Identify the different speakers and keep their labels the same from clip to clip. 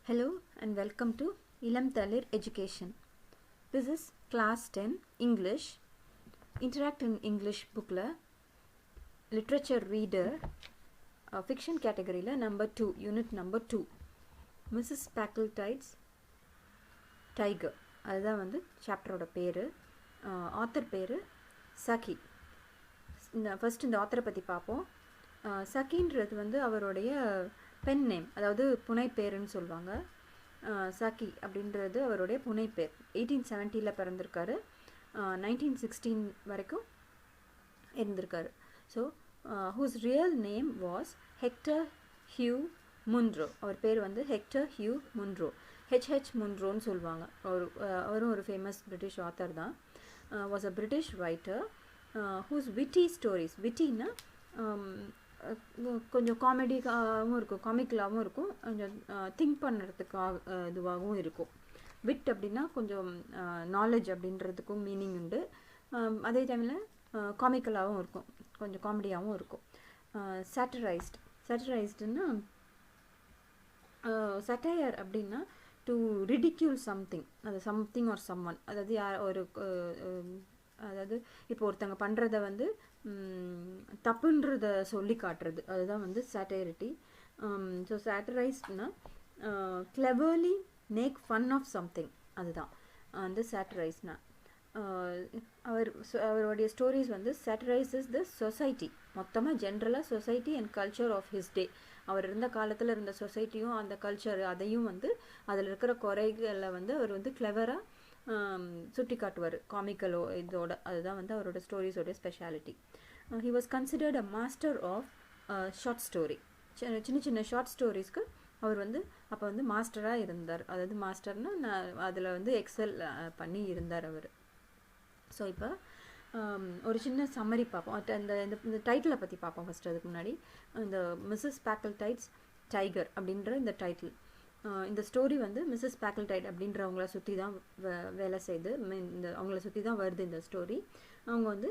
Speaker 1: Hello and welcome to Ilam Thalir Education. This is class 10 English, Interact in English bookla, literature reader, fiction category la number 2, unit number 2, Mrs. Packletide's Tiger. அதுதான் வந்து சாப்டரோட பேர். Author பேர் சகி. First இந்த ஆத்தரை பற்றி பார்ப்போம். சகின்றது வந்து அவருடைய pen name, அதாவது புனைப்பேருன்னு சொல்லுவாங்க. சகி அப்படின்றது அவருடைய புனைப்பேர். 1870 பிறந்திருக்காரு, 1916 வரைக்கும் இருந்திருக்காரு. So whose real name was Hector Hugh Munro. அவர் பேர் வந்து ஹெக்டர் ஹியூ முன்ரோ, ஹெச்ஹெச் முன்ரோன்னு சொல்லுவாங்க. அவரும் ஒரு ஃபேமஸ் பிரிட்டிஷ் ஆத்தர் தான். Was a British writer whose witty stories. விட்டின்னா கொஞ்சம் காமெடியாகவும் இருக்கும், காமிக்கலாகவும் இருக்கும், கொஞ்சம் திங்க் பண்ணுறதுக்காக இதுவாகவும் இருக்கும். விட் அப்படின்னா கொஞ்சம் நாலேஜ் அப்படின்றதுக்கும் மீனிங் உண்டு. அதே டைமில் காமிக்கலாகவும் இருக்கும், கொஞ்சம் காமெடியாகவும் இருக்கும். சேட்டரைஸ்டுன்னா சட்டையர் அப்படின்னா டு ரிடிக்யூல் சம்திங், அது சம்திங் ஆர் சம்ஒன், அதாவது ஒரு அதாவது இப்போ ஒருத்தங்க பண்ணுறத வந்து தப்புன்றத சொல்லி காட்டுறது, அதுதான் வந்து சேட்டைரிட்டி. ஸோ சேட்டரைஸ்ட்னா cleverly make fun of something, அதுதான் வந்து சேட்டரைஸ்னா. அவருடைய ஸ்டோரிஸ் வந்து சேட்டரைசஸ் த சொசைட்டி, மொத்தமாக ஜென்ரலாக society and culture of his day. அவர் இருந்த காலத்தில் இருந்த சொசைட்டியும் அந்த கல்ச்சர் அதையும் வந்து அதில் இருக்கிற குறைகளை வந்து அவர் வந்து கிளவராக சுட்டி காட்டுவார் காமிக்கலோ இதோட. அதுதான் வந்து அவரோட ஸ்டோரிஸோடைய speciality. He was considered a master of short story. சின்ன சின்ன ஷார்ட் ஸ்டோரிஸ்க்கு அவர் வந்து அப்போ வந்து மாஸ்டராக இருந்தார். அதாவது மாஸ்டர்னா அதில் வந்து எக்ஸல் பண்ணி இருந்தார் அவர். ஸோ இப்போ ஒரு சின்ன சம்மரி பார்ப்போம். இந்த டைட்டிலை பற்றி பார்ப்போம் ஃபஸ்ட்டு. அதுக்கு முன்னாடி இந்த மிஸ்ஸஸ் பேக்கிள்டைட்ஸ் டைகர் அப்படின்ற இந்த டைட்டில். இந்த ஸ்டோரி வந்து மிஸ்ஸஸ் பேக்கிள்டைட் அப்படின்றவங்கள சுற்றி தான் வேலை செய்து, அவங்கள சுற்றி தான் வருது இந்த ஸ்டோரி. அவங்க வந்து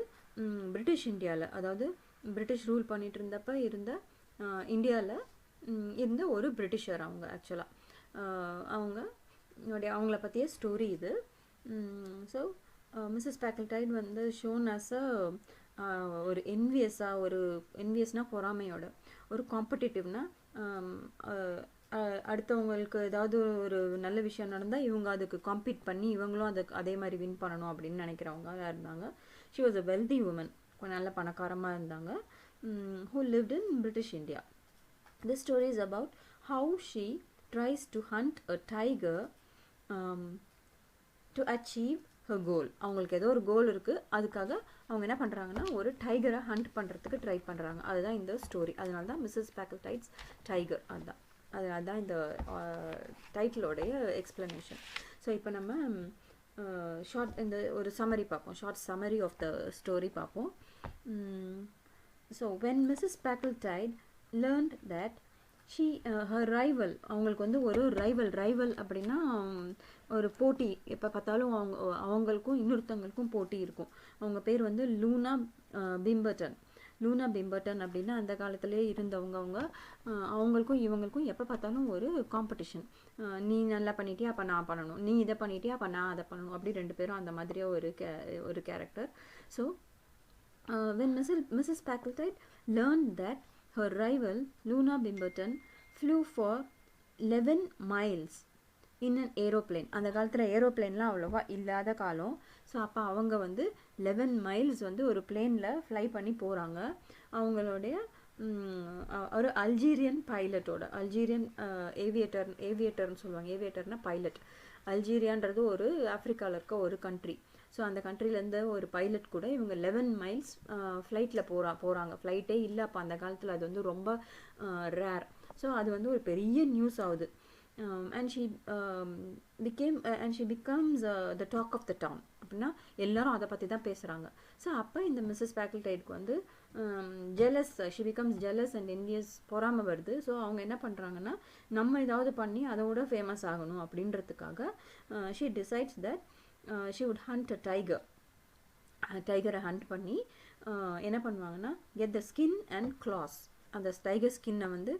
Speaker 1: பிரிட்டிஷ் இந்தியாவில், அதாவது பிரிட்டிஷ் ரூல் பண்ணிட்டு இருந்தப்போ இருந்த இந்தியாவில் இருந்த ஒரு பிரிட்டிஷர் அவங்க. ஆக்சுவலாக அவங்கள பற்றிய ஸ்டோரி இது. ஸோ மிஸ்ஸஸ் பேக்கிள்டைட் வந்து ஷோன் அஸ் ஒரு என்வியஸ்னால் பொறாமையோட, ஒரு காம்படிட்டிவ்னா அடுத்தவங்களுக்கு ஏதாவது ஒரு நல்ல விஷயம் நடந்தால் இவங்க அதுக்கு காம்பீட் பண்ணி இவங்களும் அதே மாதிரி வின் பண்ணணும் அப்படின்னு நினைக்கிறவங்க இருந்தாங்க. She was a wealthy woman, கொஞ்சம் நல்ல பணக்காரமாக இருந்தாங்க. who lived in British India. This story is about how she tries to hunt a tiger to achieve her goal. அவங்களுக்கு ஏதோ ஒரு கோல் இருக்குது, அதுக்காக அவங்க என்ன பண்ணுறாங்கன்னா ஒரு டைகரை ஹண்ட் பண்ணுறதுக்கு ட்ரை பண்ணுறாங்க. அதுதான் இந்த ஸ்டோரி. அதனால தான் மிஸ்ஸஸ் பேக்கிள்டைட்ஸ் டைகர். அதுதான் இந்த டைட்டிலோடைய எக்ஸ்ப்ளனேஷன். ஸோ இப்போ நம்ம இந்த ஒரு சம்மரி பார்ப்போம், short summary of the story பார்ப்போம். So when Mrs. Packletide learned that her rival, அவங்களுக்கு வந்து ஒரு ரைவல் அப்படின்னா ஒரு போட்டி, எப்போ பார்த்தாலும் அவங்களுக்கும் இன்னொருத்தவங்களுக்கும் போட்டி இருக்கும். அவங்க பேர் வந்து லூனா பிம்பர்டன் அப்படின்னா அந்த காலத்திலே இருந்தவங்க. அவங்களுக்கும் இவங்களுக்கும் எப்போ பார்த்தாலும் ஒரு காம்படிஷன். நீ நல்லா பண்ணிட்டியா, அப்போ நான் பண்ணணும், நீ இதை பண்ணிட்டியா, அப்போ நான் அதை பண்ணணும், அப்படி ரெண்டு பேரும் அந்த மாதிரியே ஒரு கேரக்டர். So when Mrs. Packletide learned that her rival Luna Bimberton flew for 11 miles in an aeroplane. அந்த காலத்தில் ஏரோப்ளேன்லாம் அவ்வளோவா இல்லாத காலம். ஸோ அப்போ அவங்க வந்து 11 miles வந்து ஒரு பிளேனில் ஃப்ளை பண்ணி போகிறாங்க. அவங்களுடைய ஒரு அல்ஜீரியன் பைலட்டோட, அல்ஜீரியன் ஏவியேட்டர்னு சொல்லுவாங்க. ஏவியேட்டர்னா பைலட். அல்ஜீரியான்றது ஒரு ஆஃப்ரிக்காவில் இருக்க ஒரு கண்ட்ரி. ஸோ அந்த கண்ட்ரிலேருந்து ஒரு பைலட் கூட இவங்க 11 miles ஃப்ளைட்டில் போகிறாங்க. ஃப்ளைட்டே இல்லை அப்போ அந்த காலத்தில், அது வந்து ரொம்ப ரேர். ஸோ அது வந்து ஒரு பெரிய நியூஸ் ஆகுது. and she becomes the talk of the town. அப்படின்னா எல்லாரும் அதை பற்றி தான் பேசுகிறாங்க. ஸோ அப்போ இந்த மிஸ்ஸஸ் பேக்கிள்டைட்க்கு வந்து jealous, she becomes jealous and envious, பொறாமை வருது. ஸோ அவங்க என்ன பண்ணுறாங்கன்னா நம்ம ஏதாவது பண்ணி அதோட ஃபேமஸ் ஆகணும் அப்படின்றதுக்காக she decides that she would hunt a tiger. டைகரை ஹண்ட் பண்ணி என்ன பண்ணுவாங்கன்னா get the skin and claws, அந்த டைகர் ஸ்கின்னை வந்து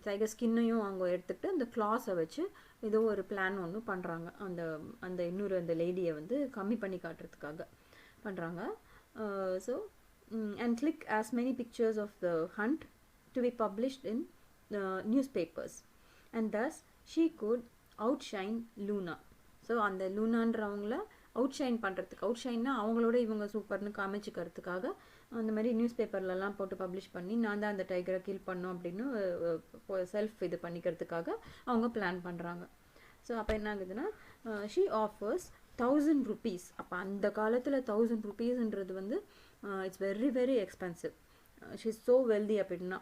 Speaker 1: டைகர் ஸ்கின்னையும் அவங்க எடுத்துகிட்டு அந்த கிளாஸை வச்சு ஏதோ ஒரு பிளான் ஒன்று பண்ணுறாங்க. அந்த அந்த இன்னொரு அந்த லேடியை வந்து கம்மி பண்ணி காட்டுறதுக்காக பண்ணுறாங்க. So and click as many pictures of the hunt to be published in newspapers, and thus she could outshine Luna. So அந்த லூனான்றவங்கள அவுட்ஷைன் பண்ணுறதுக்கு, அவுட்ஷைன்னா அவங்களோட இவங்க சூப்பர்னு காமிச்சிக்கிறதுக்காக அந்த மாதிரி நியூஸ் பேப்பர்லலாம் போட்டு பப்ளிஷ் பண்ணி நான் தான் அந்த டைகரை கில் பண்ணோம் அப்படின்னு செல்ஃப் இது பண்ணிக்கிறதுக்காக அவங்க பிளான் பண்ணுறாங்க. ஸோ அப்போ என்ன ஆகுதுன்னா ஷீ ஆஃபர்ஸ் 1000 rupees. அப்போ அந்த காலத்தில் 1000 rupeesன்றது வந்து it's very very expensive. She is so wealthy அப்படின்னா.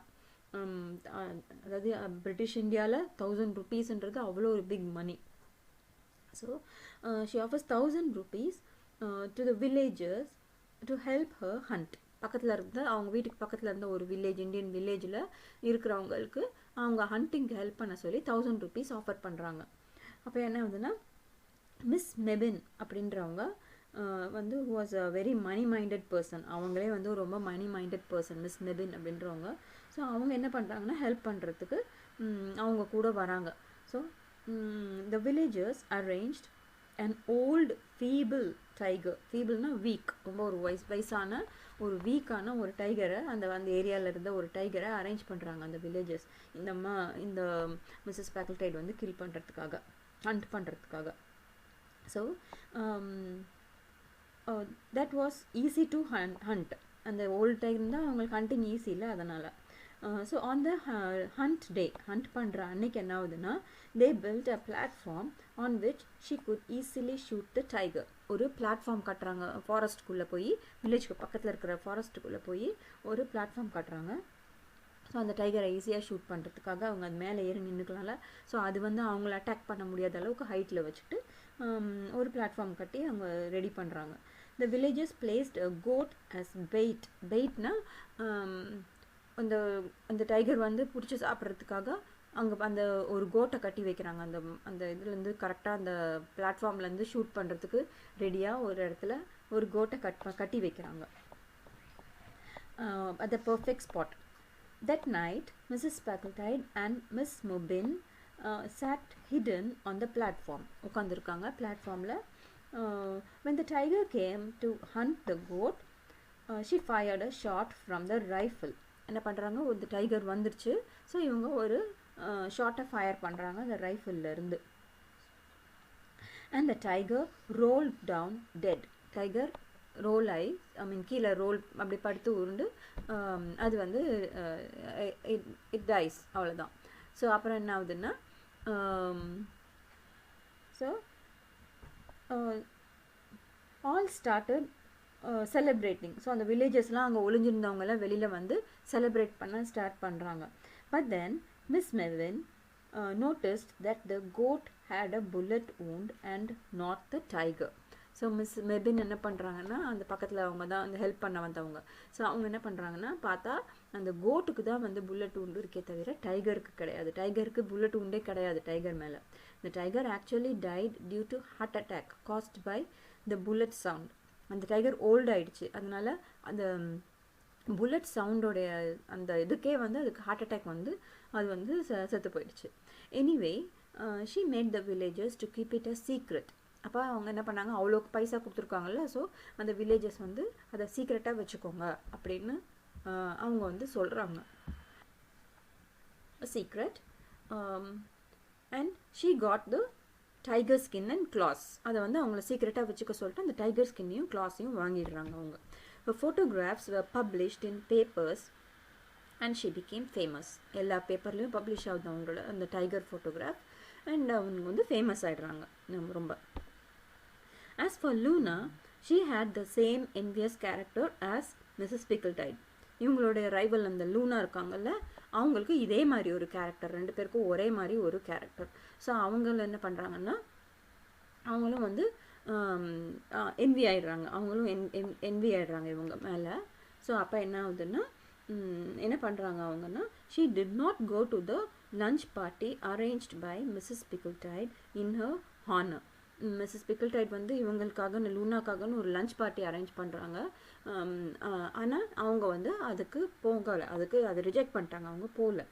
Speaker 1: அதாவது பிரிட்டிஷ் இந்தியாவில் 1000 rupeesன்றது அவ்வளோ ஒரு big money. So she offers 1000 rupees to the villagers to help her hunt. பக்கத்தில் இருந்த அவங்க வீட்டுக்கு பக்கத்தில் இருந்த ஒரு வில்லேஜ், இந்தியன் வில்லேஜில் இருக்கிறவங்களுக்கு அவங்க ஹண்டிங்க்கு ஹெல்ப் பண்ண சொல்லி 1000 rupees ஆஃபர் பண்ணுறாங்க. அப்போ என்ன ஆகுதுன்னா மிஸ் மெபின் அப்படின்றவங்க வந்து was a very money minded person. அவங்களே வந்து ரொம்ப money minded person miss Mebin அப்படின்றவங்க. ஸோ அவங்க என்ன பண்ணுறாங்கன்னா ஹெல்ப் பண்ணுறதுக்கு அவங்க கூட வராங்க. So the villagers arranged and old feeble tiger, ஃபீபிள்னா வீக், ரொம்ப ஒரு வயசான ஒரு வீக்கான ஒரு டைகரை அந்த ஏரியாவில் இருந்த ஒரு டைகரை அரேஞ்ச் பண்ணுறாங்க அந்த வில்லேஜர்ஸ் இந்த மிஸ்ஸஸ் பேக்கிள்டைட் வந்து கில் பண்ணுறதுக்காக, ஹண்ட் பண்ணுறதுக்காக. So that was easy to hunt. அந்த ஓல்ட் டைம் தான் அவங்களுக்கு ஹண்டிங் ஈஸி இல்லை, அதனால். So on the hunt day, hunt பண்ணுற அன்னைக்கு என்ன ஆகுதுன்னா they built a platform on which she could easily shoot the tiger. ஒரு பிளாட்ஃபார்ம் கட்டுறாங்க ஃபாரஸ்ட்டுக்குள்ளே போய், வில்லேஜ்க்கு பக்கத்தில் இருக்கிற ஃபாரஸ்ட்டுக்குள்ளே போய் ஒரு பிளாட்ஃபார்ம் கட்டுறாங்க. ஸோ அந்த டைகரை ஈஸியாக ஷூட் பண்ணுறதுக்காக அவங்க அது மேலே ஏறி நின்றுக்கலாம்ல. ஸோ அது வந்து அவங்கள அட்டாக் பண்ண முடியாத அளவுக்கு ஹைட்டில் வச்சுட்டு ஒரு பிளாட்ஃபார்ம் கட்டி அவங்க ரெடி பண்ணுறாங்க. The villagers placed a goat as bait. Baitனா அந்த அந்த டைகர் வந்து பிடிச்சி சாப்பிட்றதுக்காக அங்கே அந்த ஒரு கோட்டை கட்டி வைக்கிறாங்க. அந்த அந்த இதுலேருந்து கரெக்டாக அந்த பிளாட்ஃபார்ம்லேருந்து ஷூட் பண்ணுறதுக்கு ரெடியாக ஒரு இடத்துல ஒரு கோட்டை கட்டி வைக்கிறாங்க. At the perfect spot. That night, Mrs. Packletide and Miss Mubin sat hidden on the platform. உட்காந்துருக்காங்க பிளாட்ஃபார்மில். When the tiger came to hunt the goat, she fired a shot from the rifle. என்ன பண்ணுறாங்க, ஒரு tiger வந்துருச்சு. So இவங்க ஒரு ஷார்ட்டை fire பண்ணுறாங்க அந்த ரைஃபிள்லேருந்து. And the tiger rolled down dead. Tiger roll ஆகி, கீழே ரோல் அப்படி படுத்து உருண்டு அது வந்து இட் டைஸ், அவ்வளோதான். ஸோ அப்புறம் என்ன ஆகுதுன்னா so all started celebrating. So அந்த வில்லேஜஸ்லாம் அங்கே ஒளிஞ்சிருந்தவங்கெல்லாம் வெளியில் வந்து செலிப்ரேட் பண்ண ஸ்டார்ட் பண்ணுறாங்க. பட் தென் மிஸ் மெவின் noticed that the goat had a bullet wound and not the tiger. So Miss Mebbin என்ன பண்ணுறாங்கன்னா, அந்த பக்கத்தில் அவங்க தான் அந்த ஹெல்ப் பண்ண வந்தவங்க. ஸோ அவங்க என்ன பண்ணுறாங்கன்னா, பார்த்தா அந்த கோட்டுக்கு தான் வந்து புல்லட் உண்டு இருக்கே தவிர டைகருக்கு கிடையாது. டைகருக்கு புல்லட் உண்டே கிடையாது டைகர் மேலே. இந்த tiger actually died due to heart attack caused by the bullet sound. அந்த டைகர் ஓல்ட் ஆயிடுச்சு, அதனால அந்த புல்லட் சவுண்டோடைய அந்த இதுக்கே வந்து அதுக்கு ஹார்ட் அட்டாக் வந்து அது வந்து செத்து போயிடுச்சு. Anyway she made the villagers to keep it a secret. அப்போ அவங்க என்ன பண்ணாங்க, அவ்வளோக்கு பைசா கொடுத்துருக்காங்கல்ல, ஸோ அந்த வில்லேஜஸ் வந்து அதை சீக்ரெட்டாக வச்சுக்கோங்க அப்படின்னு அவங்க வந்து சொல்கிறாங்க. Secret. And she got the tiger skin and claws. அதை வந்து அவங்கள சீக்ரெட்டாக வச்சுக்க சொல்லிட்டு அந்த டைகர் ஸ்கின்னையும் கிளாஸையும் வாங்கிடுறாங்க அவங்க. photographs were published in papers and she became famous. எல்லா பேப்பர்லேயும் பப்ளிஷ் ஆகுது அவங்களோட அந்த டைகர் ஃபோட்டோகிராஃப். அண்ட் அவங்க வந்து ஃபேமஸ் ஆகிடுறாங்க ரொம்ப. As for Luna, she had the same envious character as Mrs. Packletide. இவங்களுடைய ரைவல் அந்த லூனா இருக்காங்கல்ல, அவங்களுக்கு இதே மாதிரி ஒரு கேரக்டர், ரெண்டு பேருக்கும் ஒரே மாதிரி ஒரு கேரக்டர். ஸோ அவங்கள என்ன பண்ணுறாங்கன்னா, அவங்களும் வந்து என்வி ஆகிடுறாங்க, அவங்களும் என்வி ஆகிடுறாங்க இவங்க மேலே. ஸோ அப்போ என்ன ஆகுதுன்னா, என்ன பண்ணுறாங்க அவங்கன்னா, she did not go to the lunch party arranged by Mrs. Packletide in her honor. Mrs Packletide வந்து இவங்களுக்காக லூனாக்காகன்னு ஒரு லஞ்ச் பார்ட்டி அரேஞ்ச் பண்ணுறாங்க. ஆனால் அவங்க வந்து அதுக்கு போகலை, அதுக்கு அதை ரிஜெக்ட் பண்ணிட்டாங்க, அவங்க போகல.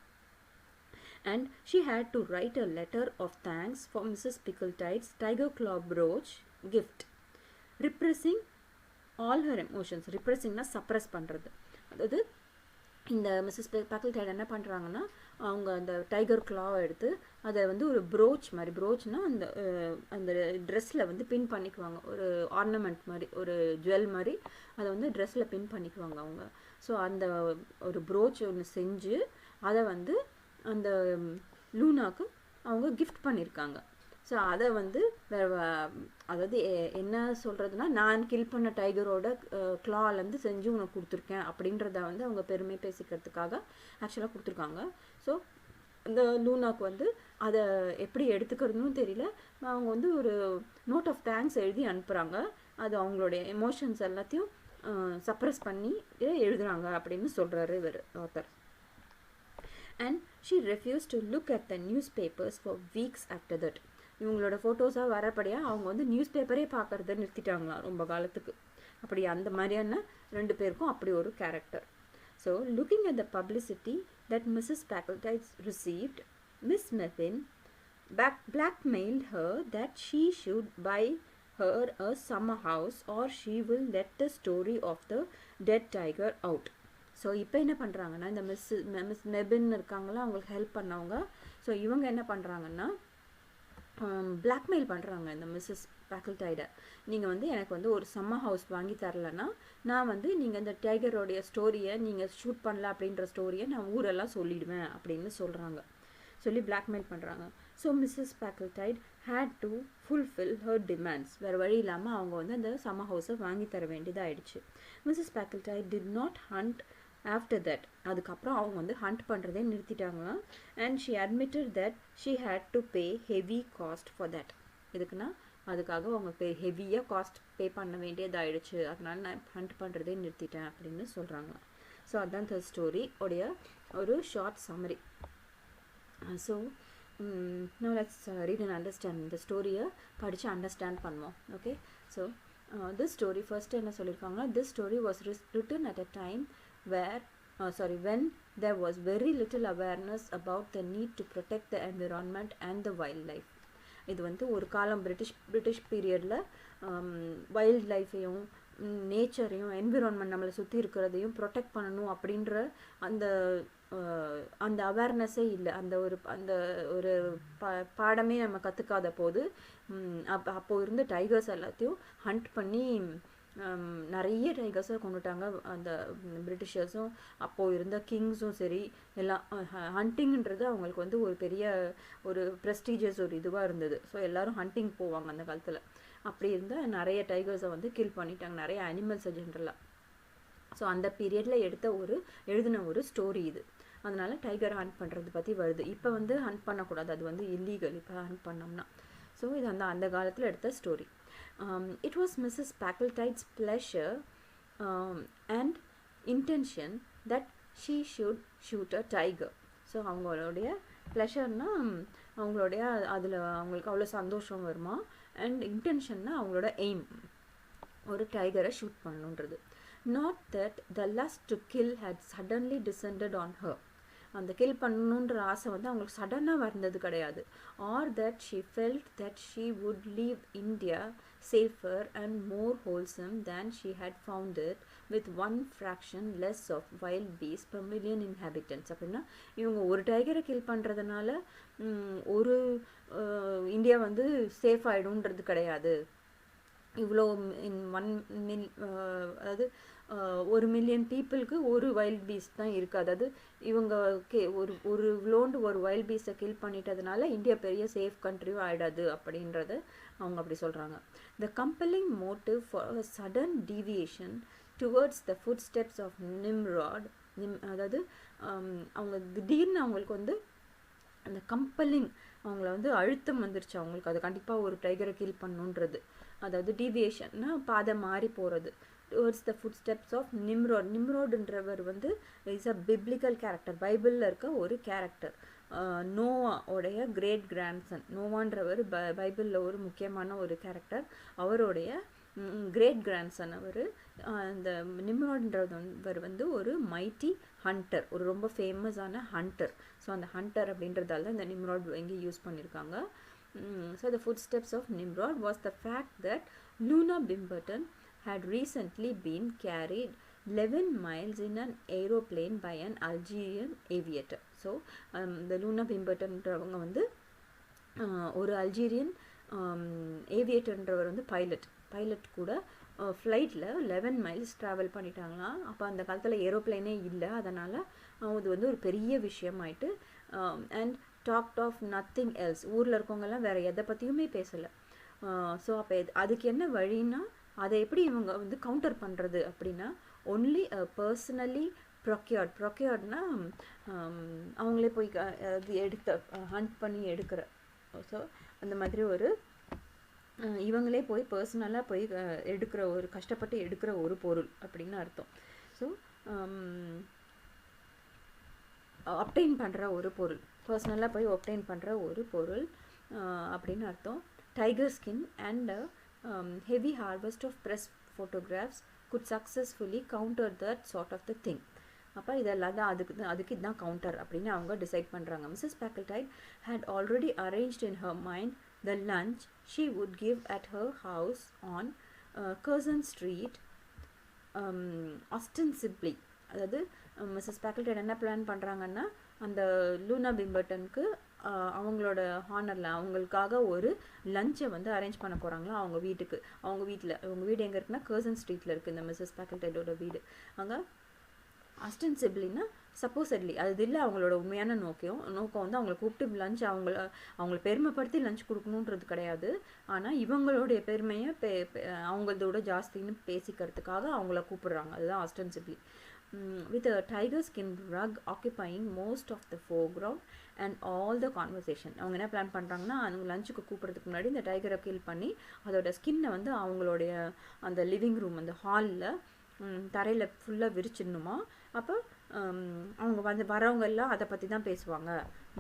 Speaker 1: and she had to write a letter of thanks for Mrs. Packletide's tiger claw brooch gift, repressing all her emotions. repressingனா suppress பண்ணுறது. அதாவது இந்த மிஸ்ஸஸ் பேக்கிள்டைட் என்ன பண்ணுறாங்கன்னா, அவங்க அந்த டைகர் கிளாவை எடுத்து அதை வந்து ஒரு ப்ரோச் மாதிரி, ப்ரோச்னால் அந்த அந்த ட்ரெஸ்ஸில் வந்து பின் பண்ணிக்குவாங்க, ஒரு ஆர்னமெண்ட் மாதிரி, ஒரு ஜுவல் மாதிரி அதை வந்து ட்ரெஸ்ஸில் பின் பண்ணிக்குவாங்க அவங்க. ஸோ அந்த ஒரு ப்ரோச் ஒன்று செஞ்சு அதை வந்து அந்த லூனாக்கு அவங்க கிஃப்ட் பண்ணியிருக்காங்க. ஸோ அதை வந்து அதாவது என்ன சொல்கிறதுனா, நான் கில் பண்ண டைகரோட கிளாலேருந்து செஞ்சு உனக்கு கொடுத்துருக்கேன் அப்படின்றத வந்து அவங்க பெருமை பேசிக்கிறதுக்காக ஆக்சுவலாக கொடுத்துருக்காங்க. ஸோ இந்த லூனாக்கு வந்து அதை எப்படி எடுத்துக்கிறதுன்னு தெரியல, அவங்க வந்து ஒரு நோட் ஆஃப் தேங்க்ஸ் எழுதி அனுப்புகிறாங்க. அது அவங்களுடைய எமோஷன்ஸ் எல்லாத்தையும் சப்ரஸ் பண்ணி எழுதுகிறாங்க அப்படின்னு சொல்கிறாரு இவர் author. And she refused to look at the newspapers for weeks after that. இவங்களோட ஃபோட்டோஸாக வரப்படியாக அவங்க வந்து நியூஸ் பேப்பரே பார்க்குறத நிறுத்திட்டாங்களாம் ரொம்ப காலத்துக்கு. அப்படி அந்த மாதிரியான ரெண்டு பேருக்கும் அப்படி ஒரு கேரக்டர். So looking at the publicity that Mrs Packletide received, Miss Mebbin blackmailed her that she should buy her a summer house or she will let the story of the dead tiger out. So இப்போ என்ன பண்ணுறாங்கன்னா, இந்த miss மெபின் இருக்காங்களா, அவங்களுக்கு help பண்ணவங்க. So இவங்க என்ன பண்ணுறாங்கன்னா, பிளாக்மெயில் பண்ணுறாங்க இந்த மிஸ்ஸஸ் பேக்கிள்டைடை. நீங்கள் வந்து எனக்கு வந்து ஒரு சம்மர் ஹவுஸ் வாங்கி தரலைன்னா நான் வந்து நீங்கள் இந்த டைகரோடைய ஸ்டோரியை நீங்கள் ஷூட் பண்ணல அப்படின்ற ஸ்டோரியை நான் ஊரெல்லாம் சொல்லிடுவேன் அப்படின்னு சொல்லி பிளாக்மெயில் பண்ணுறாங்க. So Mrs Packletide had to fulfil her demands. வேறு வழி இல்லாமல் அவங்க வந்து அந்த சம்மர் ஹவுஸை வாங்கி தர வேண்டியதாகிடுச்சு. Mrs Packletide did not hunt after that. அதுக்கப்புறம் அவங்க வந்து ஹண்ட் பண்ணுறதே நிறுத்திட்டாங்களாம். And she admitted that she had to pay heavy cost for that. எதுக்குன்னா அதுக்காக அவங்க ஹெவியாக காஸ்ட் பே பண்ண வேண்டியதாகிடுச்சு, அதனால நான் ஹண்ட் பண்ணுறதே நிறுத்திட்டேன் அப்படின்னு சொல்கிறாங்களாம். ஸோ அதுதான் த ஸ்டோரி உடைய ஒரு short summary. So now let's read and understand இந்த ஸ்டோரியை படித்து அண்டர்ஸ்டாண்ட் பண்ணுவோம். Okay, so this story first என்ன சொல்லியிருக்காங்கன்னா, this story was written at a time when there was very little awareness about the need to protect the environment and the wildlife. இது வந்து ஒரு காலம் பிரிட்டிஷ் பீரியடில் வைல்ட் லைஃபையும் நேச்சரையும் என்விரான்மெண்ட் நம்மளை சுற்றி இருக்கிறதையும் ப்ரொடெக்ட் பண்ணணும் அப்படின்ற அந்த அவேர்னஸே இல்லை. அந்த ஒரு பாடமே நம்ம கற்றுக்காத போது அப்போது இருந்த டைகர்ஸ் எல்லாத்தையும் ஹண்ட் பண்ணி நிறைய டைகர்ஸை கொண்டுட்டாங்க அந்த பிரிட்டிஷர்ஸும். அப்போது இருந்த கிங்ஸும் சரி, எல்லாம் ஹண்டிங்ன்றது அவங்களுக்கு வந்து ஒரு பெரிய ஒரு ப்ரெஸ்டீஜியஸ் ஒரு இதுவாக இருந்தது. ஸோ எல்லோரும் ஹண்டிங் போவாங்க அந்த காலத்தில். அப்படி இருந்தால் நிறைய டைகர்ஸை வந்து கில் பண்ணிட்டாங்க, நிறைய அனிமல்ஸை ஜென்ரலாக. ஸோ அந்த பீரியடில் எழுதின ஒரு ஸ்டோரி இது. அதனால் டைகர் ஹண்ட் பண்ணுறது பற்றி வருது. இப்போ வந்து ஹண்ட் பண்ணக்கூடாது, அது வந்து இல்லீகல் இப்போ ஹண்ட் பண்ணோம்னா. ஸோ இது அந்த காலத்தில் எடுத்த story. It was Mrs. Packletide's pleasure and intention that she should shoot a tiger. So அவங்களுடைய ப்ளஷர்னால் அவங்களுடைய அதில் அவங்களுக்கு அவ்வளோ சந்தோஷம் வருமா, அண்ட் இன்டென்ஷன்னா அவங்களோட எய்ம் ஒரு டைகரை shoot பண்ணணுன்றது. Not that the lust to kill had suddenly descended on her. அந்த கில் பண்ணணுன்ற ஆசை வந்து அவங்களுக்கு சடனாக வந்தது கிடையாது. Or that she felt that she would leave India safer and more wholesome than she had found it with 1 fraction less of wild beasts per million inhabitants. அப்படின்னா இவங்க ஒரு டைகரை கில் பண்ணுறதுனால ஒரு இந்தியா வந்து சேஃப் ஆகிடும்ன்றது கிடையாது. இவ்வளோ அதாவது 1 மில்லியன் பீப்புளுக்கு ஒரு வைல்ட் பீஸ்ட் தான் இருக்குது. அதாவது இவங்க ஒரு இவ்வளோண்டு ஒரு வைல்ட் பீஸை கில் பண்ணிட்டதுனால இந்தியா பெரிய சேஃப் கண்ட்ரியும் ஆகிடாது அப்படின்றத அவங்க அப்படி சொல்கிறாங்க. The compelling motive for a sudden deviation towards the foot steps of Nimrod. அதாவது அவங்க திடீர்னு அவங்களுக்கு வந்து அந்த கம்பெல்லிங் அவங்கள வந்து அழுத்தம் வந்துருச்சு அவங்களுக்கு, அது கண்டிப்பாக ஒரு டைகரை கில் பண்ணணுன்றது. அதாவது டீவியேஷன்னா பாதை மாறி போகிறது. Towards the foot steps of Nimrod. நிம்ராட்ன்றவர் வந்து இஸ் அ பிப்ளிக்கல் கேரக்டர், பைபிளில் இருக்க ஒரு கேரக்டர். நோவாவுடைய கிரேட் கிராண்ட்சன். நோவான்றவர் பைபிளில் ஒரு முக்கியமான ஒரு கேரக்டர். அவருடைய கிரேட் கிராண்ட்சன் அவர். அந்த நிம்ராட்ன்றவர் வந்து ஒரு மைட்டி ஹண்டர், ஒரு ரொம்ப ஃபேமஸான ஹண்டர். ஸோ அந்த ஹண்டர் அப்படின்றதால தான் இந்த நிம்ராட் இங்கே யூஸ் பண்ணியிருக்காங்க. So the footsteps of Nimrod was the fact that Luna Bimberton had recently been carried 11 miles in an aeroplane by an Algerian aviator. So the Luna Bimbertonன்றவங்க வந்து ஒரு அல்ஜீரியன் ஏவியேட்டர்ன்றவர் வந்து pilot கூட ஃப்ளைட்டில் 11 மைல்ஸ் ட்ராவல் பண்ணிட்டாங்களாம். அப்போ அந்த காலத்தில் ஏரோப்ளைனே இல்லை, அதனால் அது வந்து ஒரு பெரிய விஷயமாயிட்டு. And talked of nothing else, ஊரில் இருக்கவங்கெல்லாம் வேறு எதை பற்றியுமே பேசலை. ஸோ அப்போ அதுக்கு என்ன வழின்னா, அதை எப்படி இவங்க வந்து கவுண்டர் பண்ணுறது அப்படின்னா, ஒன்லி பர்சனலி ப்ரொக்யூர்ட்னா அவங்களே போய் ஹண்ட் பண்ணி எடுக்கிற. ஸோ அந்த மாதிரி ஒரு இவங்களே போய் பர்சனலாக போய் எடுக்கிற ஒரு கஷ்டப்பட்டு எடுக்கிற ஒரு பொருள் அப்படின்னு அர்த்தம். ஸோ அப்டைன் பண்ணுற ஒரு பொருள், பர்சனலாக போய் ஒப்டைன் பண்ணுற ஒரு பொருள் அப்படின்னு அர்த்தம். Tiger skin and heavy harvest of press photographs could successfully counter that sort of the thing. அப்போ இதெல்லாம் தான் அதுக்கு இதுதான் கவுண்டர் அப்படின்னு அவங்க டிசைட் பண்ணுறாங்க. Mrs Packletide had already arranged in her mind the lunch she would give at her house on Curzon Street, ostensibly. அதாவது Mrs பேக்கிள்டைட் என்ன பிளான் பண்ணுறாங்கன்னா, அந்த லூனா பிம்பர்டனுக்கு அவங்களோட ஹானரில் அவங்களுக்காக ஒரு லஞ்சை வந்து அரேஞ்ச் பண்ண போகிறாங்களா அவங்க வீட்டுக்கு. அவங்க வீடு எங்கே இருக்குன்னா கர்சன் ஸ்ட்ரீட்டில் இருக்குது இந்த மிஸ்ஸஸ் பேக்கிள்டைடோட வீடு. அங்கே அஸ்டென்சிபிளின்னா சப்போசட்லி அது இல்லை அவங்களோட உண்மையான நோக்கம் வந்து அவங்களை கூப்பிட்டு லஞ்ச் அவங்கள பெருமைப்படுத்தி லஞ்ச் கொடுக்கணுன்றது கிடையாது. ஆனால் இவங்களுடைய பெருமையை அவங்களோட ஜாஸ்தின்னு பேசிக்கிறதுக்காக அவங்கள கூப்பிடுறாங்க. அதுதான் அஸ்டென்சிபிளி. With a tiger skin rug occupying most of the foreground and all the conversation. அவங்க என்ன பிளான் பண்ணுறாங்கன்னா, அவங்க லஞ்சுக்கு கூப்பிட்றதுக்கு முன்னாடி இந்த டைகரை கில் பண்ணி அதோட ஸ்கின்னை வந்து அவங்களுடைய அந்த லிவிங் ரூம் அந்த ஹாலில் தரையில் ஃபுல்லாக விரிச்சிடணுமா. அப்போ அவங்க வந்து வரவங்க எல்லாம் அதை பற்றி தான் பேசுவாங்க.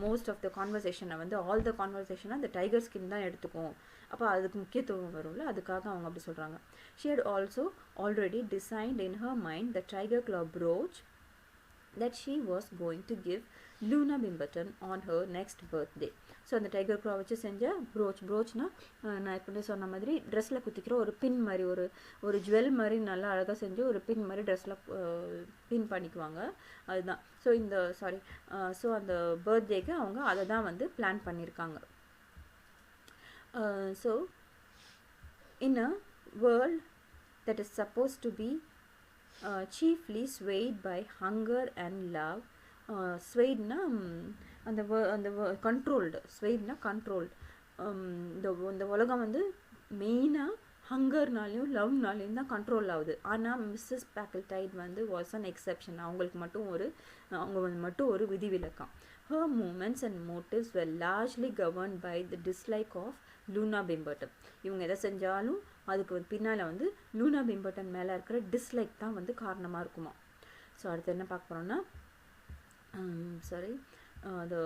Speaker 1: மோஸ்ட் ஆஃப் த கான்வர்சேஷனை வந்து ஆல் த கான்வர்சேஷனை அந்த டைகர் ஸ்கின் தான் எடுத்துக்கும். அப்போ அதுக்கு முக்கியத்துவம் வரும்ல, அதுக்காக அவங்க அப்படி சொல்கிறாங்க. She had also already designed in her mind the tiger claw brooch that she was going to give Luna Bimberton on her next birthday. So அந்த டைகர் க்ளா வச்சு செஞ்ச ப்ரோச்னா நான் எப்படி சொன்ன மாதிரி ட்ரெஸ்ஸில் குத்திக்கிற ஒரு பின் மாதிரி ஒரு ஜுவல் மாதிரி நல்லா அழகாக செஞ்சு ஒரு பின் மாதிரி ட்ரெஸ்ஸில் பின் பண்ணிக்குவாங்க. அதுதான். ஸோ அந்த பர்த்டேக்கு அவங்க அதை தான் வந்து பிளான் பண்ணியிருக்காங்க. So in a world that is supposed to be chiefly swayed by hunger and love, swayedna அந்த கண்ட்ரோல்டு, ஸ்வெய்ட்னா கண்ட்ரோல்டு. இந்த உலகம் வந்து மெயினாக ஹங்கர்னாலையும் லவ்னாலையும் தான் கண்ட்ரோல் ஆகுது. ஆனால் மிஸ்ஸஸ் பேக்கிள்டைட் வந்து வாஸ் அன் எக்ஸெப்ஷன். அவங்க மட்டும் ஒரு விதிவிலக்கம். Her movements and motives were largely governed by the dislike of Luna Bimberton. இவங்க எதை செஞ்சாலும் அதுக்கு பின்னால் வந்து லூனா பிம்பர்டன் மேலே இருக்கிற டிஸ்லைக் தான் வந்து காரணமாக இருக்குமா. ஸோ அடுத்து என்ன பார்க்க போகிறோம்னா, the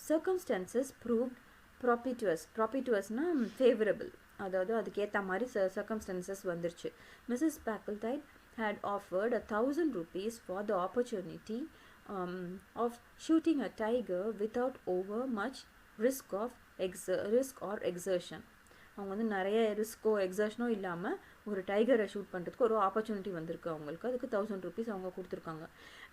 Speaker 1: circumstances proved propitious-னா favorable. அதாவது அதுக்கேற்ற மாதிரி circumstances வந்துருச்சு. Mrs. Packletide had offered 1,000 rupees for the opportunity of shooting a tiger without over much risk or exertion. அவங்க வந்து நிறைய ரிஸ்க்கோ எக்ஸர்ஷனோ இல்லாமல் ஒரு டைகரை ஷூட் பண்ணுறதுக்கு ஒரு ஆப்பர்ச்சுனிட்டி வந்திருக்கு அவங்களுக்கு. அதுக்கு 1,000 rupees அவங்க கொடுத்துருக்காங்க.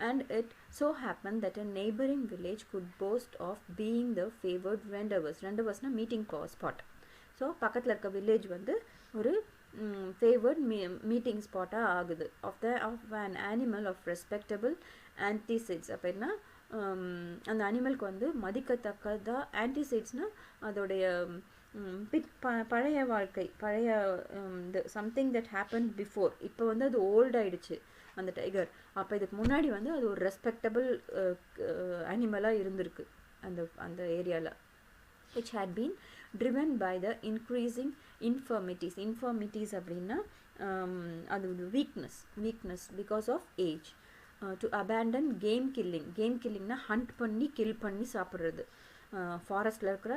Speaker 1: And it so happened that a neighbouring village could boast of being the favoured ரெண்டவர்ஸ்னால் மீட்டிங் ஸ்பாட். ஸோ பக்கத்தில் இருக்க வில்லேஜ் வந்து ஒரு ஃபேவர்ட் மீட்டிங் ஸ்பாட்டாக ஆகுது. Of an animal of respectable antecedents. அப்போ என்ன, அந்த அனிமலுக்கு வந்து மதிக்கத்தக்கதாக ஆன்டிசைட்ஸ்னால் அதோடைய பழைய வாழ்க்கை, பழைய சம்திங் தட் ஹேப்பன் பிஃபோர். இப்போ வந்து அது ஓல்ட் ஆயிடுச்சு அந்த டைகர். அப்போ இதுக்கு முன்னாடி வந்து அது ஒரு ரெஸ்பெக்டபிள் அனிமலாக இருந்திருக்கு அந்த ஏரியாவில். Which had been driven by the increasing infirmities அப்படின்னா அது weakness because of age. To abandon game கில்லிங்னா ஹண்ட் பண்ணி கில் பண்ணி சாப்பிட்றது. ஃபாரஸ்ட்டில் இருக்கிற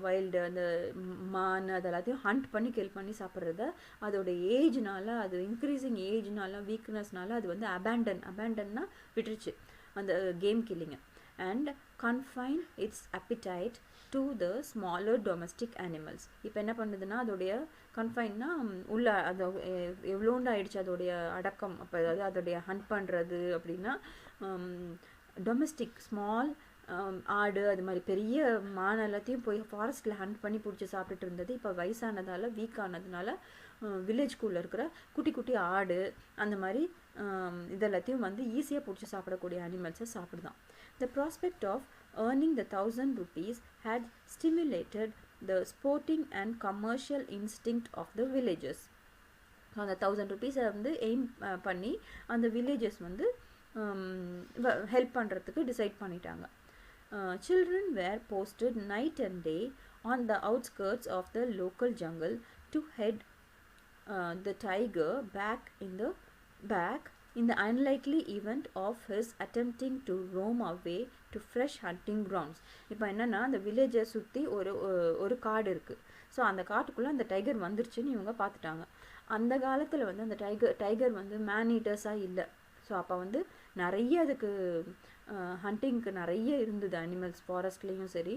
Speaker 1: வைல்டு அந்த மான் அது எல்லாத்தையும் ஹண்ட் பண்ணி கில் பண்ணி சாப்பிட்றத அதோட ஏஜ்னால, அது இன்க்ரீஸிங் ஏஜ்னால, வீக்னஸ்னால அது வந்து அபேண்டன்னா விட்டுருச்சு அந்த கேம் கில்லிங்கை. And confine its appetite to the smaller domestic animals. இப்போ என்ன பண்ணுதுன்னா அதோடைய கன்ஃபைன்னா உள்ள அது எவ்வளோண்டு ஆயிடுச்சு அதோடைய அடக்கம். அப்போ அதாவது அதோடைய ஹண்ட் பண்ணுறது அப்படின்னா டொமஸ்டிக் ஸ்மால் ஆடு அது மாதிரி பெரிய மான் எல்லாத்தையும் போய் ஃபாரஸ்ட்டில் ஹண்ட் பண்ணி பிடிச்சி சாப்பிட்டுட்டு இருந்தது. இப்போ வயசானதால் வீக் ஆனதுனால வில்லேஜ்குள்ளே இருக்கிற குட்டி குட்டி ஆடு அந்த மாதிரி இதெல்லாத்தையும் வந்து ஈஸியாக பிடிச்சி சாப்பிடக்கூடிய அனிமல்ஸை சாப்பிடுதான். The prospect of earning the 1,000 rupees had stimulated the sporting and commercial instinct of the villagers. So அந்த 1,000 rupees வந்து எய்ம் பண்ணி அந்த வில்லேஜஸ் வந்து ஹெல்ப் பண்ணுறதுக்கு டிசைட் பண்ணிட்டாங்க. Children were posted night and day on the outskirts of the local jungle to head the tiger back in the unlikely event of his attempting to roam away to fresh hunting grounds. இப்போ என்னன்னா அந்த வில்லேஜை சுற்றி ஒரு காடு இருக்குது. So அந்த காட்டுக்குள்ளே அந்த டைகர் வந்துருச்சுன்னு இவங்க பார்த்துட்டாங்க. அந்த காலத்தில் வந்து அந்த டைகர் வந்து மேன் ஈட்டர்ஸாக இல்லை. ஸோ அப்போ வந்து நிறைய அதுக்கு ஹண்டிங்க்கு நிறைய இருந்தது அனிமல்ஸ் ஃபாரஸ்ட்லேயும் சரி.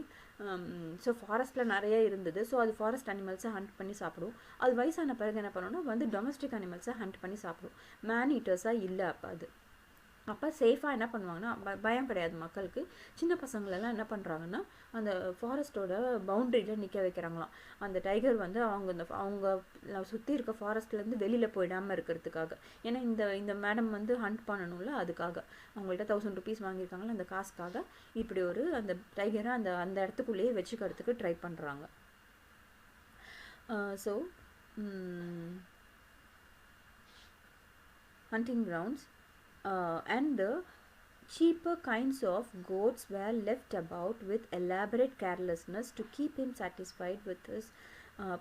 Speaker 1: ஸோ ஃபாரஸ்ட்டில் நிறைய இருந்தது. ஸோ அது ஃபாரஸ்ட் அனிமல்ஸை ஹண்ட் பண்ணி சாப்பிடும். அது வயசான பிறகு என்ன பண்ணணும்னா வந்து டொமஸ்டிக் அனிமல்ஸை ஹண்ட் பண்ணி சாப்பிடும். மேன் ஈட்டர்ஸாக இல்லை அப்போ அது. அப்போ சேஃபாக என்ன பண்ணுவாங்கன்னா பயம் கிடையாது மக்களுக்கு. சின்ன பசங்களெல்லாம் என்ன பண்ணுறாங்கன்னா அந்த ஃபாரஸ்ட்டோட பவுண்ட்ரியில் நிற்க வைக்கிறாங்களாம். அந்த டைகர் வந்து அவங்க சுற்றி இருக்க ஃபாரஸ்ட்லேருந்து வெளியில் போயிடாமல் இருக்கிறதுக்காக. ஏன்னா இந்த மேடம் வந்து ஹண்ட் பண்ணணும்ல, அதுக்காக அவங்கள்ட்ட 1,000 rupees வாங்கியிருக்காங்களா, அந்த காசுக்காக இப்படி அந்த டைகரை அந்த இடத்துக்குள்ளேயே வச்சுக்கிறதுக்கு ட்ரை பண்ணுறாங்க. So hunting grounds and the cheaper kinds of goats were left about with elaborate carelessness to keep him satisfied with his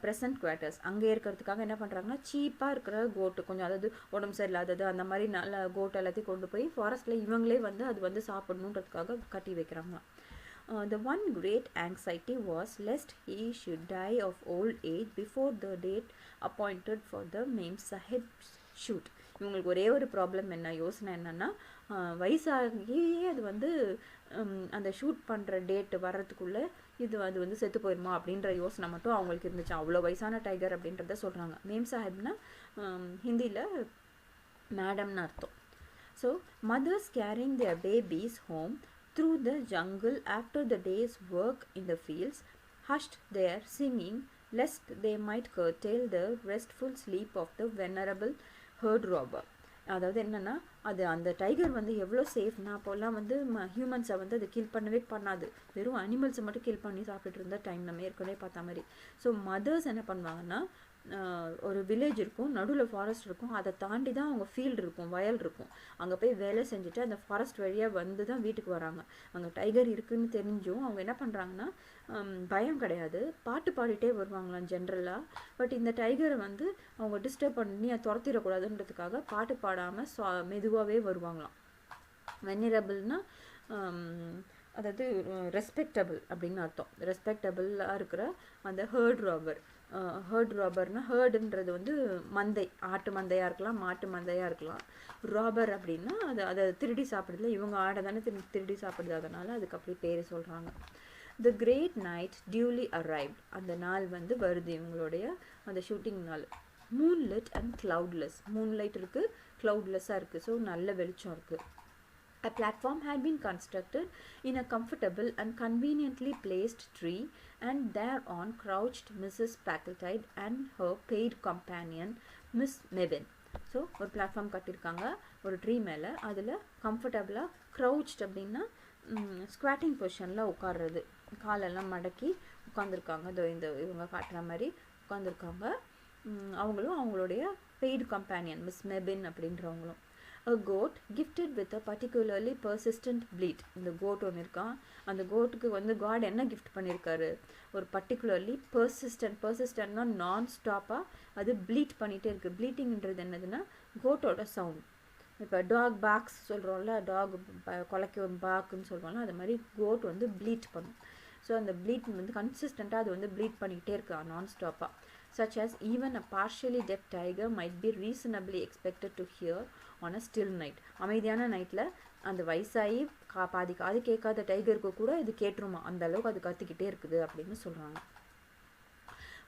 Speaker 1: present quarters. அங்கே இருக்கிறதுக்காக என்ன பண்ணுறாங்கன்னா சீப்பாக இருக்கிற கோட்டு கொஞ்சம் அதாவது உடம்பு சரியில்லாதது அந்த மாதிரி நல்ல கோட் எல்லாத்தையும் கொண்டு போய் ஃபாரஸ்ட்டில் இவங்களே வந்து அது வந்து சாப்பிடணுன்றதுக்காக கட்டி வைக்கிறாங்க. The one great anxiety was lest he should die of old age before the date appointed for the Memsahib's shoot. இவங்களுக்கு ஒரே ஒரு ப்ராப்ளம் யோசனை என்னன்னா வயசாகியே அது வந்து அந்த ஷூட் பண்ணுற டேட்டு வர்றதுக்குள்ளே அது வந்து செத்து போயிடுமா அப்படின்ற யோசனை மட்டும் அவங்களுக்கு இருந்துச்சு. அவ்வளோ வயசான டைகர் அப்படின்றத சொல்கிறாங்க. மேம் சாஹிப்னா ஹிந்தியில் மேடம்னு அர்த்தம். So mothers carrying their babies home through the jungle after the day's work in the fields hushed their singing lest they might curtail the restful sleep of the venerable herd robber. அதாவது என்னென்னா அந்த tiger வந்து எவ்வளோ சேஃப்னா அப்போல்லாம் வந்து ஹியூமன்ஸை வந்து அது kill பண்ணவே பண்ணாது. வெறும் அனிமல்ஸை மட்டும் கில் பண்ணி சாப்பிட்டுட்டு இருந்த டைம் நம்ம ஏற்கனவே பார்த்த மாதிரி. ஸோ மதர்ஸ் என்ன பண்ணுவாங்கன்னா ஒரு வில்லேஜ் இருக்கும், நடுவில் ஃபாரஸ்ட் இருக்கும், அதை தாண்டி தான் அவங்க ஃபீல்டு இருக்கும், வயல் இருக்கும். அங்கே போய் வேலை செஞ்சுட்டு அந்த ஃபாரஸ்ட் வழியாக வந்து தான் வீட்டுக்கு வராங்க. அங்கே டைகர் இருக்குதுன்னு தெரிஞ்சும் அவங்க என்ன பண்ணுறாங்கன்னா பயம் கிடையாது, பாட்டு பாடிட்டே வருவாங்களாம் ஜென்ரலாக. பட் இந்த டைகரை வந்து அவங்க டிஸ்டர்ப் பண்ணி துரத்திடக்கூடாதுன்றதுக்காக பாட்டு பாடாமல் மெதுவாகவே வருவாங்களாம். வெனரபிள்னா அதாவது ரெஸ்பெக்டபிள் அப்படின்னு அர்த்தம். ரெஸ்பெக்டபிளாக இருக்கிற அந்த ஹர்ட் ராபர்னா ஹர்டுன்றது வந்து மந்தை, ஆட்டு மந்தையாக இருக்கலாம், மாட்டு மந்தையாக இருக்கலாம். ராபர் அப்படின்னா அதை திருடி சாப்பிடுதுல, இவங்க ஆடை தானே திருடி சாப்பிடுது, அதனால் அதுக்கு அப்படி பேர் சொல்கிறாங்க. The great night duly arrived. அந்த நாள் வந்து வருது, இவங்களுடைய அந்த ஷூட்டிங் நாள். Moonlit and cloudless. Moonlight இருக்குது, cloudless-ஆக இருக்குது. ஸோ நல்ல வெளிச்சம் இருக்குது. A platform had been constructed in a comfortable and conveniently placed tree, and thereon crouched Mrs. Packletide and her paid companion, Miss Mebin. So ஒரு பிளாட்ஃபார்ம் கட்டியிருக்காங்க ஒரு tree மேலே. அதில் கம்ஃபர்டபுளாக க்ரௌச்ட் அப்படின்னா ஸ்குவாட்டிங் பொசிஷனில் உட்கார்றது, காலெல்லாம் மடக்கி உட்காந்துருக்காங்க. இந்த இவங்க காட்டுற மாதிரி உட்காந்துருக்காங்க. அவங்களும் அவங்களுடைய பெய்டு கம்பேனியன் மிஸ் மெபின் அப்படின்றவங்களும். A goat gifted with a particularly persistent bleat. இந்த கோட் ஒன்று இருக்கான். அந்த கோட்டுக்கு வந்து காட் என்ன கிஃப்ட் பண்ணியிருக்காரு, ஒரு பர்டிகுலர்லி பர்சிஸ்டன்ட்னா நான் ஸ்டாப்பாக அது ப்ளீட் பண்ணிகிட்டே இருக்குது. ப்ளீட்டிங்கிறது என்னதுன்னா கோட்டோட சவுண்ட். இப்போ டாக் பாக்ஸ் சொல்கிறோம்ல, டாக் குலைக்கும் பாக்குன்னு சொல்கிறோம்ல, அது மாதிரி கோட் வந்து ப்ளீட் பண்ணும். ஸோ அந்த ப்ளீட் வந்து கன்சிஸ்டண்ட்டாக அது வந்து ப்ளீட் பண்ணிக்கிட்டே இருக்கு நான்ஸ்டாப்பாக. such as even a partially deaf tiger might be reasonably expected to hear on a still night. அமைதியான நைட்டில் அந்த வயசாகி பாதி காது கேட்காத டைகருக்கு கூட இது கேட்டுருமா, அந்த அளவுக்கு அது கத்திக்கிட்டே இருக்குது அப்படின்னு சொல்கிறாங்க.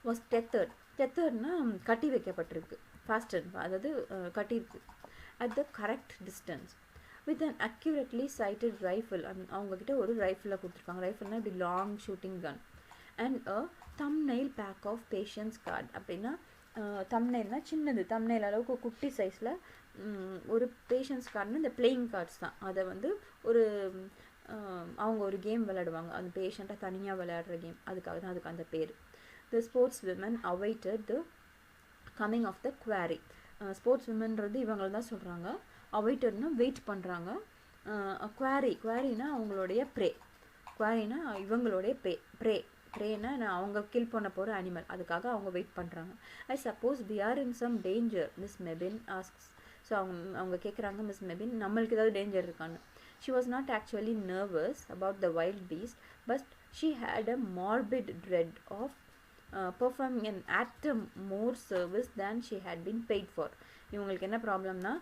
Speaker 1: வாஸ் டெத்தர்ட்னா கட்டி வைக்கப்பட்டிருக்கு, ஃபாஸ்டன் அதாவது கட்டியிருக்கு. at the correct distance with an accurately sighted rifle. அவங்கக்கிட்ட ஒரு ரைஃபிளை கொடுத்துருக்காங்க. ரைஃபிள்னா இப்படி long shooting gun. and a thumbnail pack of patience card. அப்படின்னா thumbnailனா சின்னது, thumbnail அளவுக்கு குட்டி சைஸில் ஒரு பேஷன்ஸ் கார்டுன்னு இந்த பிளேயிங் கார்ட்ஸ் தான். அதை வந்து ஒரு அவங்க ஒரு கேம் விளையாடுவாங்க, அந்த பேஷண்ட்டாக தனியாக விளையாடுற கேம், அதுக்காக தான் அதுக்கு அந்த பேர். the sports women awaited the coming of the quarry. Sports விமன்றது இவங்கள தான் சொல்கிறாங்க. அவைட்டர்னா வெயிட் பண்ணுறாங்க. குவாரினா அவங்களுடைய குவாரினா இவங்களுடைய ப்ரேனா அவங்க கில் பண்ண போகிற அனிமல், அதுக்காக அவங்க வெயிட் பண்ணுறாங்க. I suppose we are in some danger Miss Mebbin asks. So அவங்க கேட்குறாங்க, மிஸ் மெபின் நம்மளுக்கு ஏதாவது டேஞ்சர் இருக்கான்னு. She was not actually nervous about the wild beast, but she had a morbid dread of performing an atom more service than she had been paid for. இவங்களுக்கு என்ன ப்ராப்ளம்னா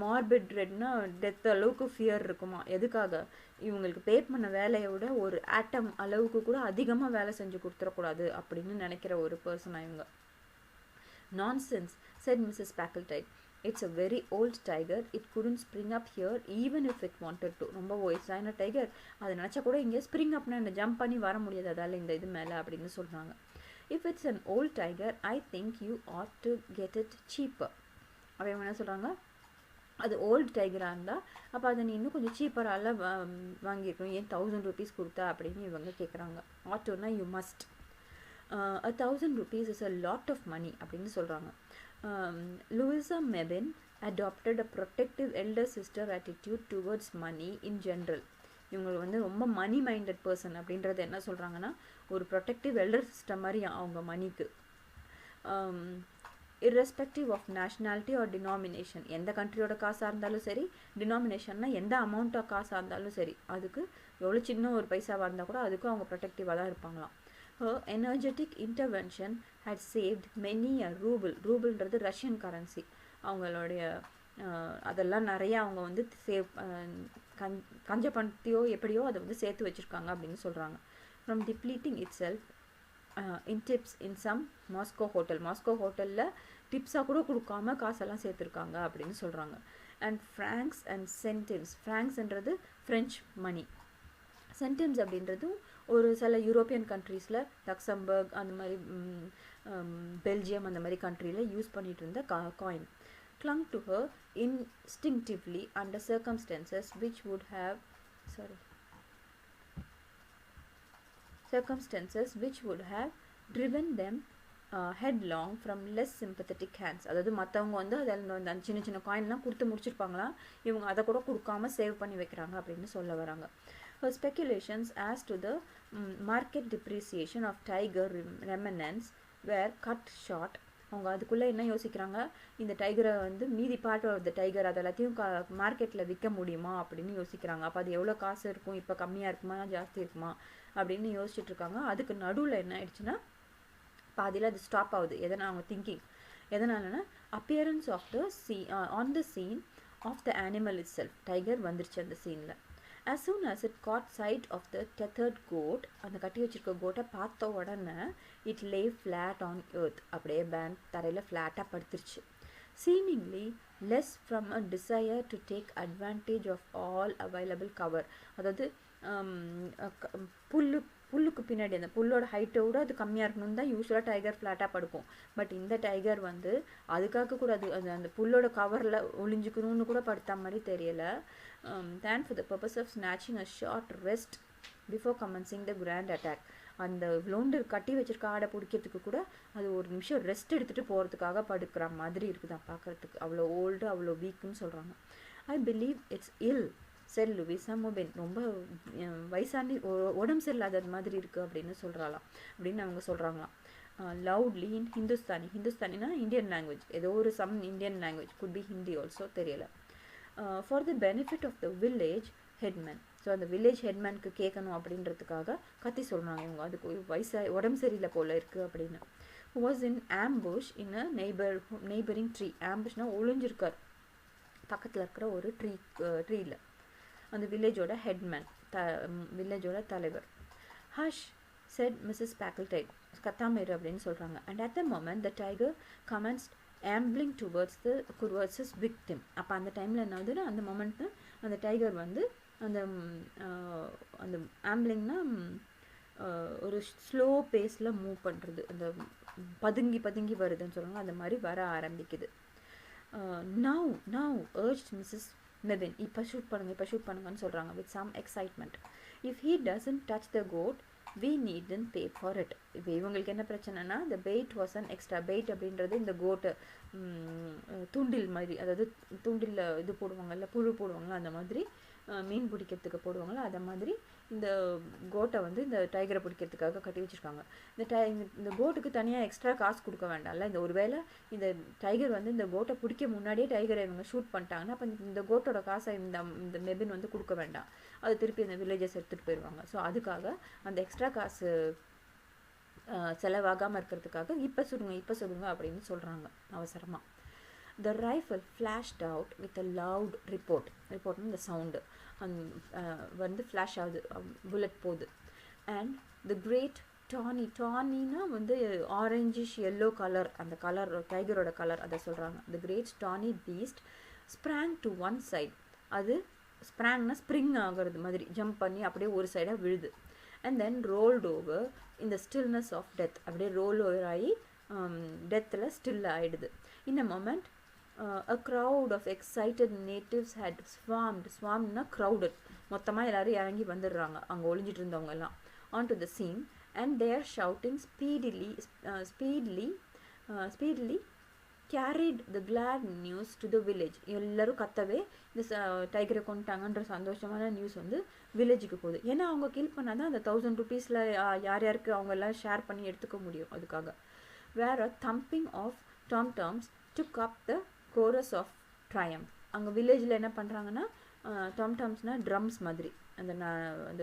Speaker 1: மார்பிட் ட்ரெட்னா death அளவுக்கு fear இருக்குமா, எதுக்காக இவங்களுக்கு பே பண்ண வேலையை விட ஒரு ஆட்டம் அளவுக்கு கூட அதிகமாக வேலை செஞ்சு கொடுத்துடக்கூடாது அப்படின்னு நினைக்கிற ஒரு பர்சனாக இவங்க. Nonsense, said Mrs. Packletide. It's a very old tiger. It couldn't spring up here even if it wanted to. ரொம்ப வயசான டைகர், அது நினச்சா கூட இங்கே ஸ்ப்ரிங் அப்னா இந்த ஜம்ப் பண்ணி வர முடியாது அதால் இந்த இது மேலே அப்படின்னு சொல்கிறாங்க. If it's an old tiger, I think you ought to get it cheaper. அவங்க என்ன சொல்கிறாங்க, அது ஓல்டு டைகராக இருந்தால் அப்போ அதை நீ இன்னும் கொஞ்சம் சீப்பரால் வாங்கியிருக்கணும், ஏன் 1000 rupees கொடுத்தா அப்படின்னு இவங்க கேட்குறாங்க. ஆட்டோனா you must. 1000 rupees is a lot of money அப்படின்னு சொல்கிறாங்க. Louisa Mebin adopted a protective elder sister attitude towards money in general. இவங்க வந்து ரொம்ப மணி மைண்டட் பர்சன் அப்படின்றது என்ன சொல்கிறாங்கன்னா, ஒரு ப்ரொடெக்டிவ் எல்டர் சிஸ்டம் மாதிரி அவங்க மணிக்கு. irrespective of nationality or denomination, எந்த கண்ட்ரியோட காசாக இருந்தாலும் சரி, டினாமினேஷன்னா எந்த அமௌண்ட் ஆஃப் காசாக இருந்தாலும் சரி, அதுக்கு எவ்வளோ சின்ன ஒரு பைசாவாக இருந்தால் கூட அதுக்கும் அவங்க ப்ரொடெக்டிவாக தான் இருப்பாங்களாம். Her energetic intervention had saved many a ruble. ரூபிள்ன்றது ரஷ்யன் கரன்சி. அவங்களுடைய அதெல்லாம் நிறைய அவங்க வந்து சேவ் கஞ்ச பணத்தையோ எப்படியோ அதை வந்து சேர்த்து வச்சுருக்காங்க அப்படின்னு சொல்கிறாங்க. From depleting itself in tips in some Moscow hotel. Moscow ஹோட்டலில் டிப்ஸாக கூட கொடுக்காம காசெல்லாம் சேர்த்துருக்காங்க அப்படின்னு சொல்கிறாங்க. And francs and centimes. ஃப்ராங்க்ஸ்ன்றது ஃப்ரெஞ்ச் மணி. சென்டிம்ஸ் அப்படின்றதும் ஒரு சில யூரோப்பியன் கண்ட்ரீஸில் லக்சம்பர்க் அந்த மாதிரி பெல்ஜியம் அந்த மாதிரி கண்ட்ரியில் யூஸ் பண்ணிட்டு இருந்த coin. clung to her instinctively under circumstances which would have driven them headlong from less sympathetic hands. அதாவது மற்றவங்க வந்து அதில் அந்த சின்ன சின்ன காயின்லாம் கொடுத்து முடிச்சிருப்பாங்களாம், இவங்க அதை கூட கொடுக்காம சேவ் பண்ணி வைக்கிறாங்க அப்படின்னு சொல்ல வராங்க. Her speculations as to the market depreciation of tiger remnants were cut short. அவங்க அதுக்குள்ளே என்ன யோசிக்கிறாங்க, இந்த டைகரை வந்து மீதி பார்ட் ஆஃப் த டைகர் அது எல்லாத்தையும் மார்க்கெட்டில் விற்க முடியுமா அப்படின்னு யோசிக்கிறாங்க. அப்போ அது எவ்வளோ காசு இருக்கும், இப்போ கம்மியாக இருக்குமா ஜாஸ்தி இருக்குமா அப்படின்னு யோசிச்சுட்டு இருக்காங்க. அதுக்கு நடுவில் என்ன ஆயிடுச்சுன்னா பாதியில் அது ஸ்டாப் ஆகுது. எதனால் அவங்க திங்கிங் எதனாலனா appearance of the on the scene of the animal itself. Tiger வந்துருச்சு அந்த சீனில். As soon as it caught sight of the tethered goat, அந்த கட்டி வச்சிருக்க கோட்டை பார்த்த உடனே it lay flat on earth. அப்படியே பேண்ட் தரையில் ஃப்ளாட்டாக படுத்துருச்சு. Seemingly less from a desire to take advantage of all available cover. அதாவது புல்லுக்கு பின்னாடி அந்த புல்லோட ஹைட்டோட அது கம்மியாக இருக்கணும்னு தான் யூஸ்வலாக டைகர் ஃப்ளாட்டாக படுக்கும். பட் இந்த டைகர் வந்து அதுக்காக கூட அது அந்த புல்லோட கவரில் ஒளிஞ்சுக்கணும்னு கூட படுத்த மாதிரி தெரியலை. than for the purpose of snatching a short rest before commencing the grand attack. அந்த லோண்டு கட்டி வச்சிருக்க ஆடை பிடிக்கிறதுக்கு கூட அது ஒரு நிமிஷம் ரெஸ்ட் எடுத்துகிட்டு போகிறதுக்காக படுக்கிற மாதிரி இருக்குதான் பார்க்குறதுக்கு. அவ்வளோ ஓல்டு அவ்வளோ வீக்குன்னு சொல்கிறாங்க. ஐ பிலீவ் இட்ஸ் இல் செல் லுவிசா மொபின். ரொம்ப வயசானி உடம்பு சரியில்லாத மாதிரி இருக்குது அப்படின்னு சொல்கிறாளாம் அப்படின்னு அவங்க சொல்கிறாங்களாம். லவுட்லி இன் ஹிந்துஸ்தானினா இந்தியன் லாங்குவேஜ், ஏதோ ஒரு some Indian language, could be Hindi also, தெரியலை. For the benefit of the village headman. ஸோ அந்த வில்லேஜ் ஹெட்மேனுக்கு கேட்கணும் அப்படின்றதுக்காக கத்தி சொல்கிறாங்க இவங்க, அதுக்கு வயசாக உடம்பு சரியில்லை போல் இருக்குது அப்படின்னு. was in ambush in a neighboring tree. ambushனா ஒளிஞ்சிருக்கார் பக்கத்தில் இருக்கிற ஒரு ட்ரீயில். அந்த வில்லேஜோட ஹெட்மேன், வில்லேஜோட தலைவர். Hush said Mrs. Packletide, கத்தாமேரு அப்படின்னு சொல்கிறாங்க. and at the moment the tiger commenced ambling towards his victim. அப்போ அந்த டைமில் என்ன ஆகுதுன்னா, அந்த மொமெண்ட்டு அந்த டைகர் வந்து அந்த அந்த ஆம்பிளிங்னா ஒரு ஸ்லோ பேஸில் மூவ் பண்ணுறது, அந்த பதுங்கி பதுங்கி வருதுன்னு சொல்லுவாங்க, அந்த மாதிரி வர ஆரம்பிக்குது. now urged Mrs. Mebin, இப்போ ஷூட் பண்ணுங்கன்னு சொல்கிறாங்க with some excitement. if he doesn't touch the goat we needn't pay for it. இப்போ இவங்களுக்கு என்ன பிரச்சனைனா, the bait was an extra. bait அப்படின்றது இந்த கோட்டை தூண்டில் மாதிரி, அதாவது தூண்டில் இது போடுவாங்கல்ல, புழு போடுவாங்கள்ல, அந்த மாதிரி மீன் பிடிக்கிறதுக்கு போடுவாங்கள்ல, அதை மாதிரி இந்த கோட்டை வந்து இந்த டைகரை பிடிக்கிறதுக்காக கட்டி வச்சுருக்காங்க. இந்த கோட்டுக்கு தனியாக எக்ஸ்ட்ரா காசு கொடுக்க வேண்டாம்ல. இந்த ஒருவேளை இந்த டைகர் வந்து இந்த கோட்டை பிடிக்க முன்னாடியே டைகரை இவங்க ஷூட் பண்ணிட்டாங்கன்னா அப்போ இந்த கோட்டோட காசை இந்த மெபின் வந்து கொடுக்க வேண்டாம், அது திருப்பி இந்த வில்லேஜஸ் எடுத்துகிட்டு போயிடுவாங்க. ஸோ அதுக்காக அந்த எக்ஸ்ட்ரா காசு செலவாகாமல் இருக்கிறதுக்காக இப்போ சுடுங்க அப்படின்னு சொல்கிறாங்க அவசரமாக. The rifle flashed out with a loud report. ரிப்போர்ட்னு இந்த சவுண்டு வந்து ஃப்ளாஷ் ஆகுது, புல்லட் போகுது. அண்ட் த கிரேட் டானினா வந்து ஆரஞ்சிஷ் எல்லோ கலர், அந்த கலர் டைகரோட கலர் அதை சொல்கிறாங்க. The great tawny beast sprang to one side. அது ஸ்ப்ராங்னா ஸ்ப்ரிங் ஆகிறது மாதிரி ஜம்ப் பண்ணி அப்படியே ஒரு சைடாக விழுது. And then rolled over in the stillness of death. அப்படியே ரோல் ஓவர் ஆகி டெத்தில் ஸ்டில் ஆகிடுது. In a moment a crowd of excited natives had swarmedனா crowded, மொத்தமாக எல்லாரும் இறங்கி வந்துடுறாங்க அங்கே ஒளிஞ்சிட்டு இருந்தவங்க எல்லாம் onto the scene, and they are shouting speedily carried the glad news to the village. எல்லாரும் கத்தவே இந்த டைகரை கொண்டுட்டாங்கன்ற சந்தோஷமான நியூஸ் வந்து வில்லேஜுக்கு போகுது. ஏன்னா அவங்க கில் பண்ணாதான் அந்த 1000 rupeesல யார் யாருக்கு அவங்க எல்லாம் ஷேர் பண்ணி எடுத்துக்க முடியும். அதுக்காக where a thumping of tom-toms took up the chorus of triumph. அங்கே வில்லேஜில் என்ன பண்ணுறாங்கன்னா, டாம்டாம்ஸ்னா ட்ரம்ஸ் மாதிரி அந்த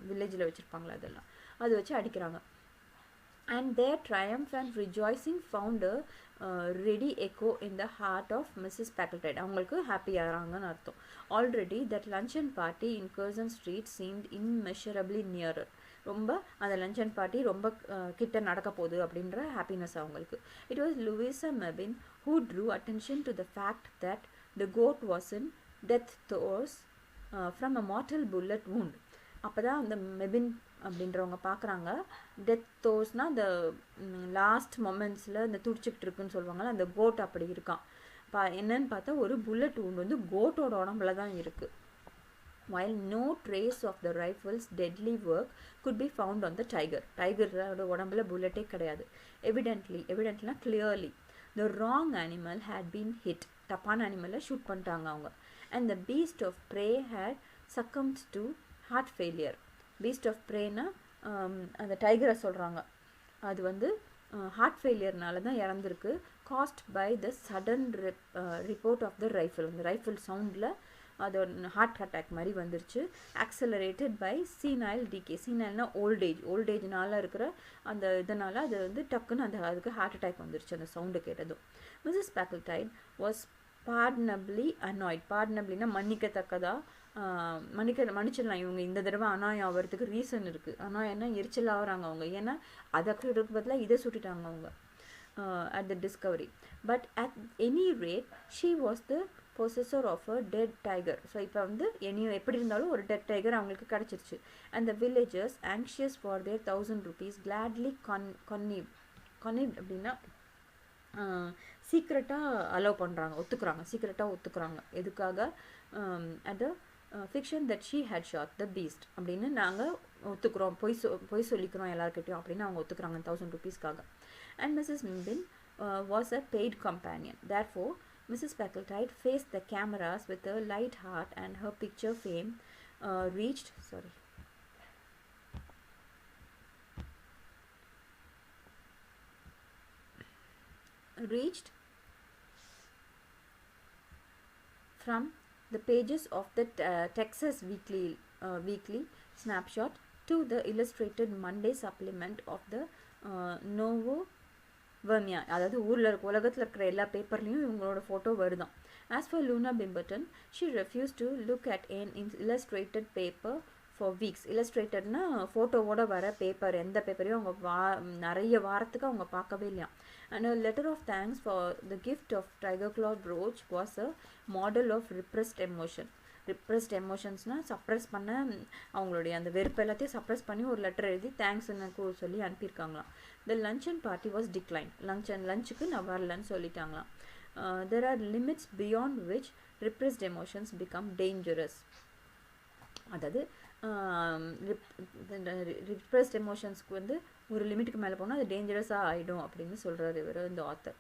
Speaker 1: வில்லேஜில் வச்சுருப்பாங்களா, அதெல்லாம் அது வச்சு அடிக்கிறாங்க. And their triumph and rejoicing found a ready echo in the heart of Mrs. Packletide. அவங்களுக்கு ஹாப்பி ஆகிறாங்கன்னு அர்த்தம். Already that luncheon party in Curzon Street seemed immeasurably nearer. ரொம்ப அந்த லஞ்சன் பார்ட்டி ரொம்ப கிட்ட நடக்க போகுது அப்படின்ற ஹாப்பினஸ் அவங்களுக்கு. It was Louisa Mebbin who drew attention to the fact that the goat was in death throes from a mortal bullet wound. அப்போ தான் அந்த மெபின் அப்படின்றவங்க பார்க்குறாங்க, டெத் தோஸ்னா அந்த லாஸ்ட் மொமெண்ட்ஸில் இந்த துடிச்சிக்கிட்டு இருக்குன்னு சொல்லுவாங்கள்ல, அந்த கோட் அப்படி இருக்கான். என்னன்னு பார்த்தா ஒரு புல்லட் wound வந்து கோட்டோட உடம்புல தான் இருக்குது. while no trace of the rifle's deadly work could be found on the tiger. டைகரோட உடம்புல புல்லட்டே கிடையாது. evidently clearly the wrong animal had been hit. தப்பான அனிமலை ஷூட் பண்ணிட்டாங்க அவங்க. and the beast of prey had succumbed to heart failure. beast of preyனா அந்த டைகரை சொல்கிறாங்க, அது வந்து heart ஃபெயிலியர்னால தான் இறந்துருக்கு. caused by the sudden report of the rifle. அந்த ரைஃபிள் சவுண்டில் அது ஹார்ட் அட்டாக் மாதிரி வந்துருச்சு. Accelerated by senile decay. சீனைல்னா ஓல்டேஜ்னால இருக்கிற அந்த இதனால் அது வந்து டக்குன்னு அதுக்கு ஹார்ட் அட்டாக் வந்துருச்சு அந்த சவுண்டு கேட்டதும். Mrs Packletide was pardonably annoyed. பார்டனபிளினா மன்னிக்கத்தக்கதா, மன்னிச்சிடலாம் இவங்க இந்த தடவை அனாயம் ஆகிறதுக்கு ரீசன் இருக்குது. அனாயம்னா எரிச்சல் ஆகுறாங்க அவங்க, ஏன்னா அதுக்கு பதிலாக இதை சுட்டிட்டாங்க அவங்க at the discovery. but at any rate she was the possessor of a dead tiger. So இப்போ வந்து எப்படி இருந்தாலும் ஒரு டெட் டைகர் அவங்களுக்கு கிடச்சிருச்சு. and the villagers anxious for their 1000 rupees gladly connived அப்படின்னா சீக்ரெட்டாக அலோவ் பண்ணுறாங்க, ஒத்துக்கிறாங்க. எதுக்காக? at the fiction that she had shot the beast அப்படின்னு நாங்கள் ஒத்துக்கிறோம், பொய் சொல்லிக்கிறோம் எல்லாருக்கிட்டையும் அப்படின்னு அவங்க ஒத்துக்கிறாங்க 1000 rupeesக்காக. and Mrs. Mibin was a paid companion. Therefore Mrs. Packletide faced the cameras with a light heart, and her picture fame reached from the pages of the Texas Weekly weekly snapshot to the illustrated Monday supplement of the Novo Vermia. அதாவது உலகத்தில் இருக்கிற எல்லா பேப்பர்லேயும் இவங்களோட photo வருதான். As for Luna Bimberton, she refused to look at an illustrated paper for weeks. Illustratedனா ஃபோட்டோவோட வர paper, எந்த பேப்பரையும் அவங்க நிறைய வாரத்துக்கு அவங்க பார்க்கவே இல்லையா. And a letter of thanks for the gift of tiger claw brooch was a model of repressed emotion. Repressed எமோஷன்ஸ்னால் suppress பண்ண அவங்களுடைய அந்த வெறுப்பு எல்லாத்தையும் சப்ரெஸ் பண்ணி ஒரு லெட்டர் எழுதி தேங்க்ஸ்ன்னு சொல்லி அனுப்பியிருக்காங்களாம். The lunch and party was decline. லஞ்சுக்கு நான் வரலன்னு சொல்லிட்டாங்களாம். There are limits beyond which repressed emotions become dangerous. அதாவது ரிப்ரெஸ்ட் எமோஷன்ஸ்க்கு வந்து ஒரு லிமிட்டுக்கு மேலே போனால் அது டேஞ்சரஸாக ஆகிடும் அப்படின்னு சொல்கிறார் இவர், இந்த author.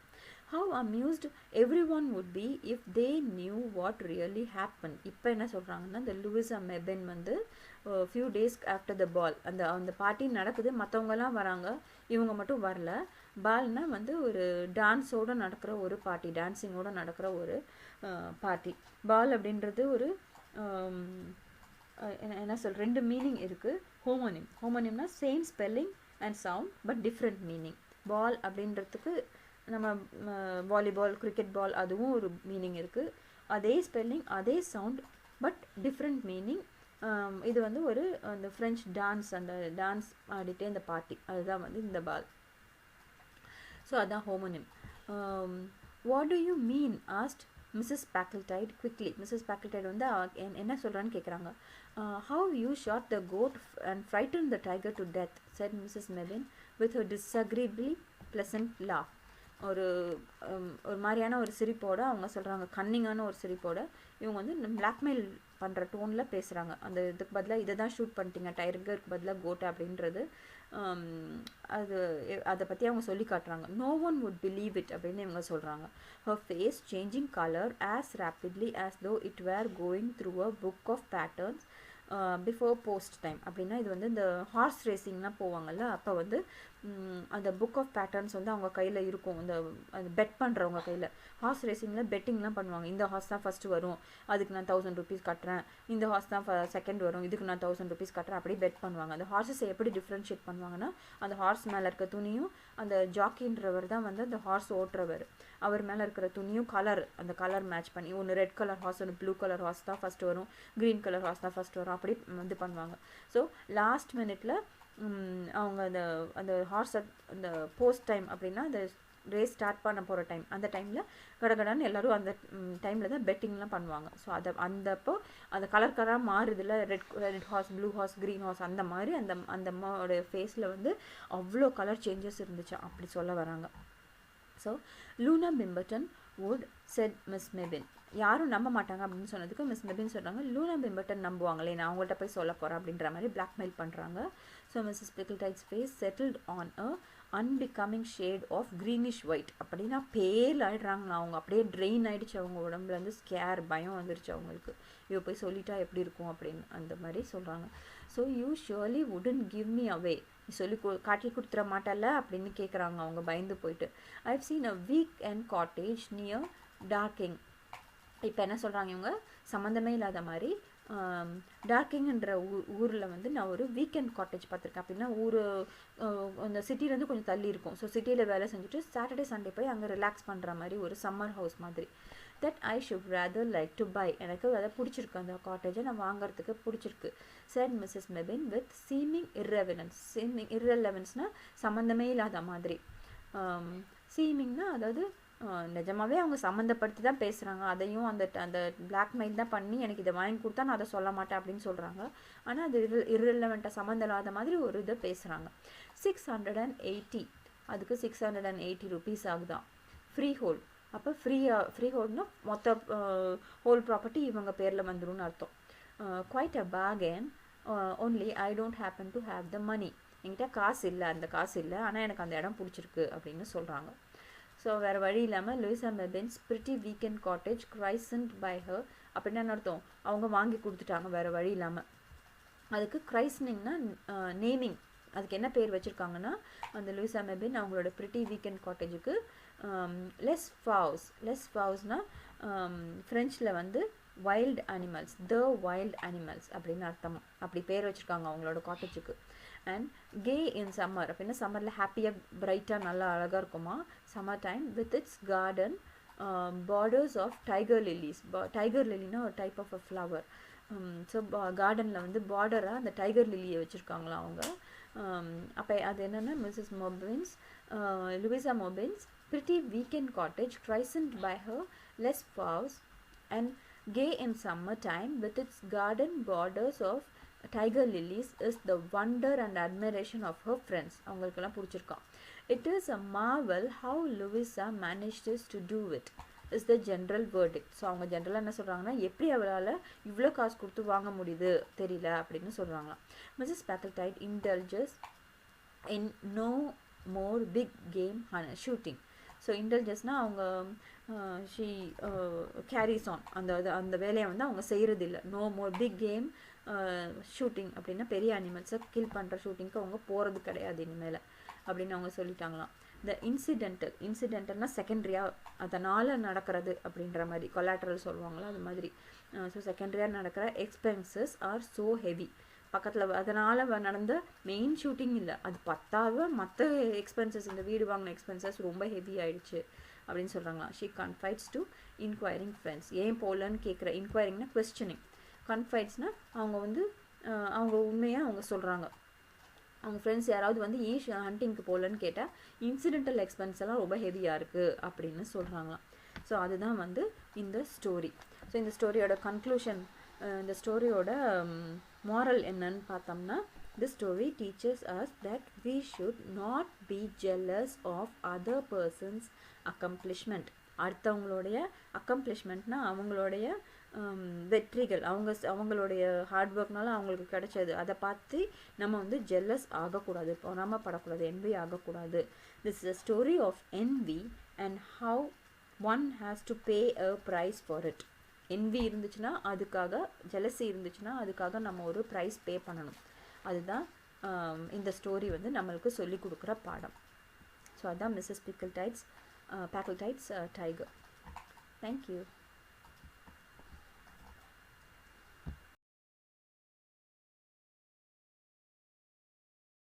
Speaker 1: How amused everyone would be if they knew what really happened. இப்போ என்ன சொல்கிறாங்கன்னா, இந்த லூயிஸா மெபென் வந்து few days after the ball, அந்த பார்ட்டி நடக்குது, மற்றவங்கலாம் வராங்க, இவங்க மட்டும் வரல. பால்னா வந்து ஒரு டான்ஸோடு நடக்கிற ஒரு பார்ட்டி, டான்ஸிங்கோடு நடக்கிற ஒரு பார்ட்டி. பால் அப்படின்றது ஒரு என்ன ரெண்டு மீனிங் இருக்குது. ஹோமோனிம்னா same spelling and sound but different meaning. Ball அப்படின்றதுக்கு நம்ம வாலிபால், கிரிக்கெட் பால், அதுவும் ஒரு மீனிங் இருக்குது. அதே ஸ்பெல்லிங், அதே சவுண்ட், பட் டிஃப்ரெண்ட் மீனிங். இது வந்து ஒரு அந்த ஃப்ரெஞ்ச் டான்ஸ், அந்த டான்ஸ் ஆடிட்டே இந்த பார்ட்டி, அதுதான் வந்து இந்த பால். ஸோ அதான் homonym. What do you mean asked Mrs Packletide quickly. Mrs Packletide வந்து என்ன சொல்கிறான்னு கேட்குறாங்க. How you shot the goat and frightened the tiger to death, said Mrs Mebbin with a disagreeably pleasant laugh. ஒரு மாதிரியான ஒரு சிரிப்போட அவங்க சொல்கிறாங்க, கன்னிங்கான ஒரு சிரிப்போட. இவங்க வந்து பிளாக்மெயில் பண்ணுற டோனில் பேசுகிறாங்க. அந்த இதுக்கு பதிலாக இதை தான் ஷூட் பண்ணிட்டீங்க, டைகருக்கு பதிலாக கோட்டை அப்படின்றது. அதை பற்றி அவங்க சொல்லி காட்டுறாங்க. No one would believe it அப்படின்னு இவங்க சொல்கிறாங்க. Her face changing colour as rapidly as though it were going through a book of patterns before post time. அப்படின்னா இது வந்து இந்த ஹார்ஸ் ரேசிங்லாம் போவாங்கள்ல, அப்போ வந்து அந்த புக் ஆஃப் பேட்டர்ன்ஸ் வந்து அவங்க கையில் இருக்கும். அந்த பெட் பண்ணுறவங்க கையில் ஹார்ஸ் ரேசிங்கில் பெட்டிங்லாம் பண்ணுவாங்க. இந்த ஹார்ஸ் தான் ஃபஸ்ட்டு வரும், அதுக்கு நான் 1000 rupees கட்டுறேன். இந்த ஹார்ஸ் தான் செகண்ட் வரும், இதுக்கு நான் 1000 rupees கட்டுறேன். அப்படி பெட் பண்ணுவாங்க. அந்த ஹார்ஸஸ் எப்படி டிஃப்ரென்ஷியேட் பண்ணுவாங்கன்னா, அந்த ஹார்ஸ் மேலே இருக்க துணியும், அந்த ஜாக்கின்றவர் தான் வந்து அந்த ஹார்ஸ் ஓட்டுறவர், அவர் மேலே இருக்கிற துணியும் அந்த கலர் மேட்ச் பண்ணி, ஒன்று ரெட் கலர் ஹார்ஸ், ஒன்று ப்ளூ கலர் ஹார்ஸ் தான் ஃபஸ்ட்டு வரும், க்ரீன் கலர் ஹார்ஸ் தான் ஃபஸ்ட்டு வரும், அப்படி வந்து பண்ணுவாங்க. ஸோ லாஸ்ட் மினிட்ல அவங்க அந்த ஹார்ஸ் அந்த போஸ்ட் டைம் அப்படின்னா அந்த ரேஸ் ஸ்டார்ட் பண்ண போகிற டைம், அந்த டைமில் கடகடான்னு எல்லோரும் அந்த டைமில் தான் பெட்டிங்லாம் பண்ணுவாங்க. ஸோ அப்போ அந்த கலராக மாறுதில்ல, red horse, blue horse, green horse, அந்த மாதிரி அந்த அம்மாவோட ஃபேஸில் வந்து அவ்வளோ கலர் சேஞ்சஸ் இருந்துச்சு, அப்படி சொல்ல வராங்க. So Loona Bimberton would said Miss Mebin. யாரும் நம்ப மாட்டாங்க அப்படின்னு சொன்னதுக்கு மிஸ் மெபின் சொல்கிறாங்க, லூனா பிம்பர்டன் நம்புவாங்களே, நான் அவங்கள்ட்ட போய் சொல்ல போகிறேன் அப்படின்ற மாதிரி பிளாக்மெயில் பண்ணுறாங்க. So Mrs Packletide's face settled on a unbecoming shade of greenish white. அப்படின்னா பேல் ஆகிடுறாங்களா அவங்க, அப்படியே ட்ரெயின் ஆகிடுச்சு அவங்க உடம்புல வந்து, ஸ்கேர் பயம் வந்துருச்சு அவங்களுக்கு, இவ போய் சொல்லிட்டா எப்படி இருக்கும் அப்படின்னு அந்த மாதிரி சொல்கிறாங்க. So you surely wouldn't give me away, சொல்லி காட்டி கொடுத்துட மாட்டல அப்படின்னு கேட்குறாங்க அவங்க பயந்து போயிட்டு. I've seen a weekend cottage near Dorking. இப்போ என்ன சொல்கிறாங்க இவங்க, சம்மந்தமே இல்லாத மாதிரி டார்க்கிங்ன்ற ஊரில் வந்து நான் ஒரு வீக்கெண்ட் காட்டேஜ் பார்த்துருக்கேன். அப்படின்னா அந்த சிட்டிலேருந்து கொஞ்சம் தள்ளி இருக்கும். ஸோ சிட்டியில் வேலை செஞ்சுட்டு சாட்டர்டே சண்டே போய் அங்கே ரிலாக்ஸ் பண்ணுற மாதிரி ஒரு சம்மர் ஹவுஸ் மாதிரி. That I should rather like to buy, எனக்கு அதை பிடிச்சிருக்கு, அந்த காட்டேஜை நான் வாங்குறதுக்கு பிடிச்சிருக்கு. said Mrs. Mebin with seeming irrelevance. irrelevanceனால் சம்மந்தமே இல்லாத மாதிரி. சீமிங்னா அதாவது நிஜமாகவே அவங்க சம்மந்தப்படுத்தி தான் பேசுகிறாங்க, அதையும் அந்த பிளாக்மெயில் தான் பண்ணி எனக்கு இதை வாங்கி கொடுத்தா நான் அதை சொல்ல மாட்டேன் அப்படின்னு சொல்கிறாங்க. ஆனால் அது irrelevant-ஆக சம்மந்தம் இல்லாத மாதிரி ஒரு இதை பேசுகிறாங்க. 680, அதுக்கு 680 rupees ஆகுதான். Freehold. அப்போ ஃப்ரீ ஹோல்ட்னா மொத்த ஹோல் ப்ராப்பர்ட்டி இவங்க பேரில் வந்துடும்னு அர்த்தம். Quite a bargain, only I don't happen to have the money. என்கிட்ட காசு இல்லை, அந்த காசு இல்லை, ஆனால் எனக்கு அந்த இடம் பிடிச்சிருக்கு அப்படின்னு சொல்கிறாங்க. ஸோ வேறு வழி இல்லாமல் Louisa Mebbin's pretty weekend cottage christened by her அப்படின்னு அர்த்தம், அவங்க வாங்கி கொடுத்துட்டாங்க வேறு வழி இல்லாமல். அதுக்கு கிரைசனிங்னா நேமிங், அதுக்கு என்ன பேர் வச்சுருக்காங்கன்னா, அந்த லூயிஸா மெபின் அவங்களோட பிரிட்டி வீக்கெண்ட் காட்டேஜுக்கு லெஸ் ஃபவுஸ்னால் ஃப்ரெஞ்சில் வந்து wild animals, the wild animals அப்படின்னு அர்த்தம். அப்படி பேர் வச்சுருக்காங்க அவங்களோட காட்டேஜுக்கு. அண்ட் கே இன் சம்மர் அப்படின்னா சம்மரில் ஹாப்பியாக பிரைட்டாக நல்லா அழகாக இருக்குமா. Summer time with its garden borders of tiger lilies. Tiger லில்லினா ஒரு type of a flower. So கார்டனில் வந்து பார்டராக அந்த டைகர் லில்லியை வச்சுருக்காங்களா அவங்க. அப்போ அது என்னென்னா Mrs Mobbins, Louisa Mobbins pretty weekend cottage christened by her les Favres and gay in summer time with its garden borders of tiger lilies is the wonder and admiration of her friends. அவங்களுக்கெல்லாம் பிடிச்சிருக்கான். It is a marvel how Louisa manages to do it is the general verdict. So அவங்க ஜென்ரலாக என்ன சொல்கிறாங்கன்னா எப்படி அவளால் இவ்வளோ காசு கொடுத்து வாங்க முடியுது தெரியல அப்படின்னு சொல்கிறாங்களாம். Mrs. Packletide indulges in no more big game shooting. So இன்டெலிஜென்ஸ்னால் அவங்க ஷீ கேரிஸ் ஆன் அந்த வேலையை வந்து அவங்க செய்கிறது இல்லை. No more big game shooting அப்படின்னா பெரிய அனிமல்ஸை கில் பண்ணுற ஷூட்டிங்க்கு அவங்க போகிறது கிடையாது இனிமேல் அப்படின்னு அவங்க சொல்லிட்டாங்களாம். இந்த இன்சிடென்டல்னால் செகண்ட்ரியாக அதனால் நடக்கிறது அப்படின்ற மாதிரி கொலாட்ரல் சொல்லுவாங்களா அது மாதிரி. ஸோ செகண்ட்ரியாக நடக்கிற எக்ஸ்பென்சஸ் ஆர் ஸோ ஹெவி. பக்கத்தில் அதனால் நடந்த மெயின் ஷூட்டிங் இல்லை, அது பத்தாவது மற்ற எக்ஸ்பென்சஸ், இந்த வீடு வாங்கின எக்ஸ்பென்சஸ் ரொம்ப ஹெவி ஆகிடுச்சு அப்படின்னு சொல்கிறாங்களாம். She confides to inquiring friends. ஏன் போகலன்னு கேட்குற, இன்கொயரிங்னா கொஸ்டினிங், கன்ஃபைட்ஸ்னால் அவங்க வந்து அவங்க உண்மையாக அவங்க சொல்கிறாங்க. அவங்க ஃப்ரெண்ட்ஸ் யாராவது வந்து ஏன் ஹண்டிங்க்கு போகலன்னு கேட்டால் இன்சிடென்டல் எக்ஸ்பென்ஸ் எல்லாம் ரொம்ப ஹெவியாக இருக்குது அப்படின்னு சொல்கிறாங்களாம். ஸோ அதுதான் வந்து இந்த ஸ்டோரி. ஸோ இந்த ஸ்டோரியோட கன்க்ளூஷன், இந்த ஸ்டோரியோட moral என்னன்னு பார்த்தோம்னா, this story teaches us that we should not be jealous of other person's accomplishment. அடுத்தவங்களுடைய அக்கம்ப்ளிஷ்மெண்ட்னா அவங்களுடைய வெற்றிகள், அவங்களுடைய ஹார்ட் ஒர்க்னால அவங்களுக்கு கிடைச்சது, அதை பார்த்து நம்ம வந்து ஜெல்லஸ் ஆகக்கூடாது, பொறாமப்படக்கூடாது, என்வி ஆகக்கூடாது. This is a story of envy and how one has to pay a price for it. Envy இருந்துச்சுன்னா அதுக்காக, ஜெலசி இருந்துச்சுன்னா அதுக்காக நம்ம ஒரு ப்ரைஸ் பே பண்ணணும். அதுதான் இந்த ஸ்டோரி வந்து நம்மளுக்கு சொல்லி கொடுக்குற பாடம். ஸோ அதுதான் மிஸ்ஸஸ் பாக்கல்டைட்ஸ் டைகர். தேங்க்யூ.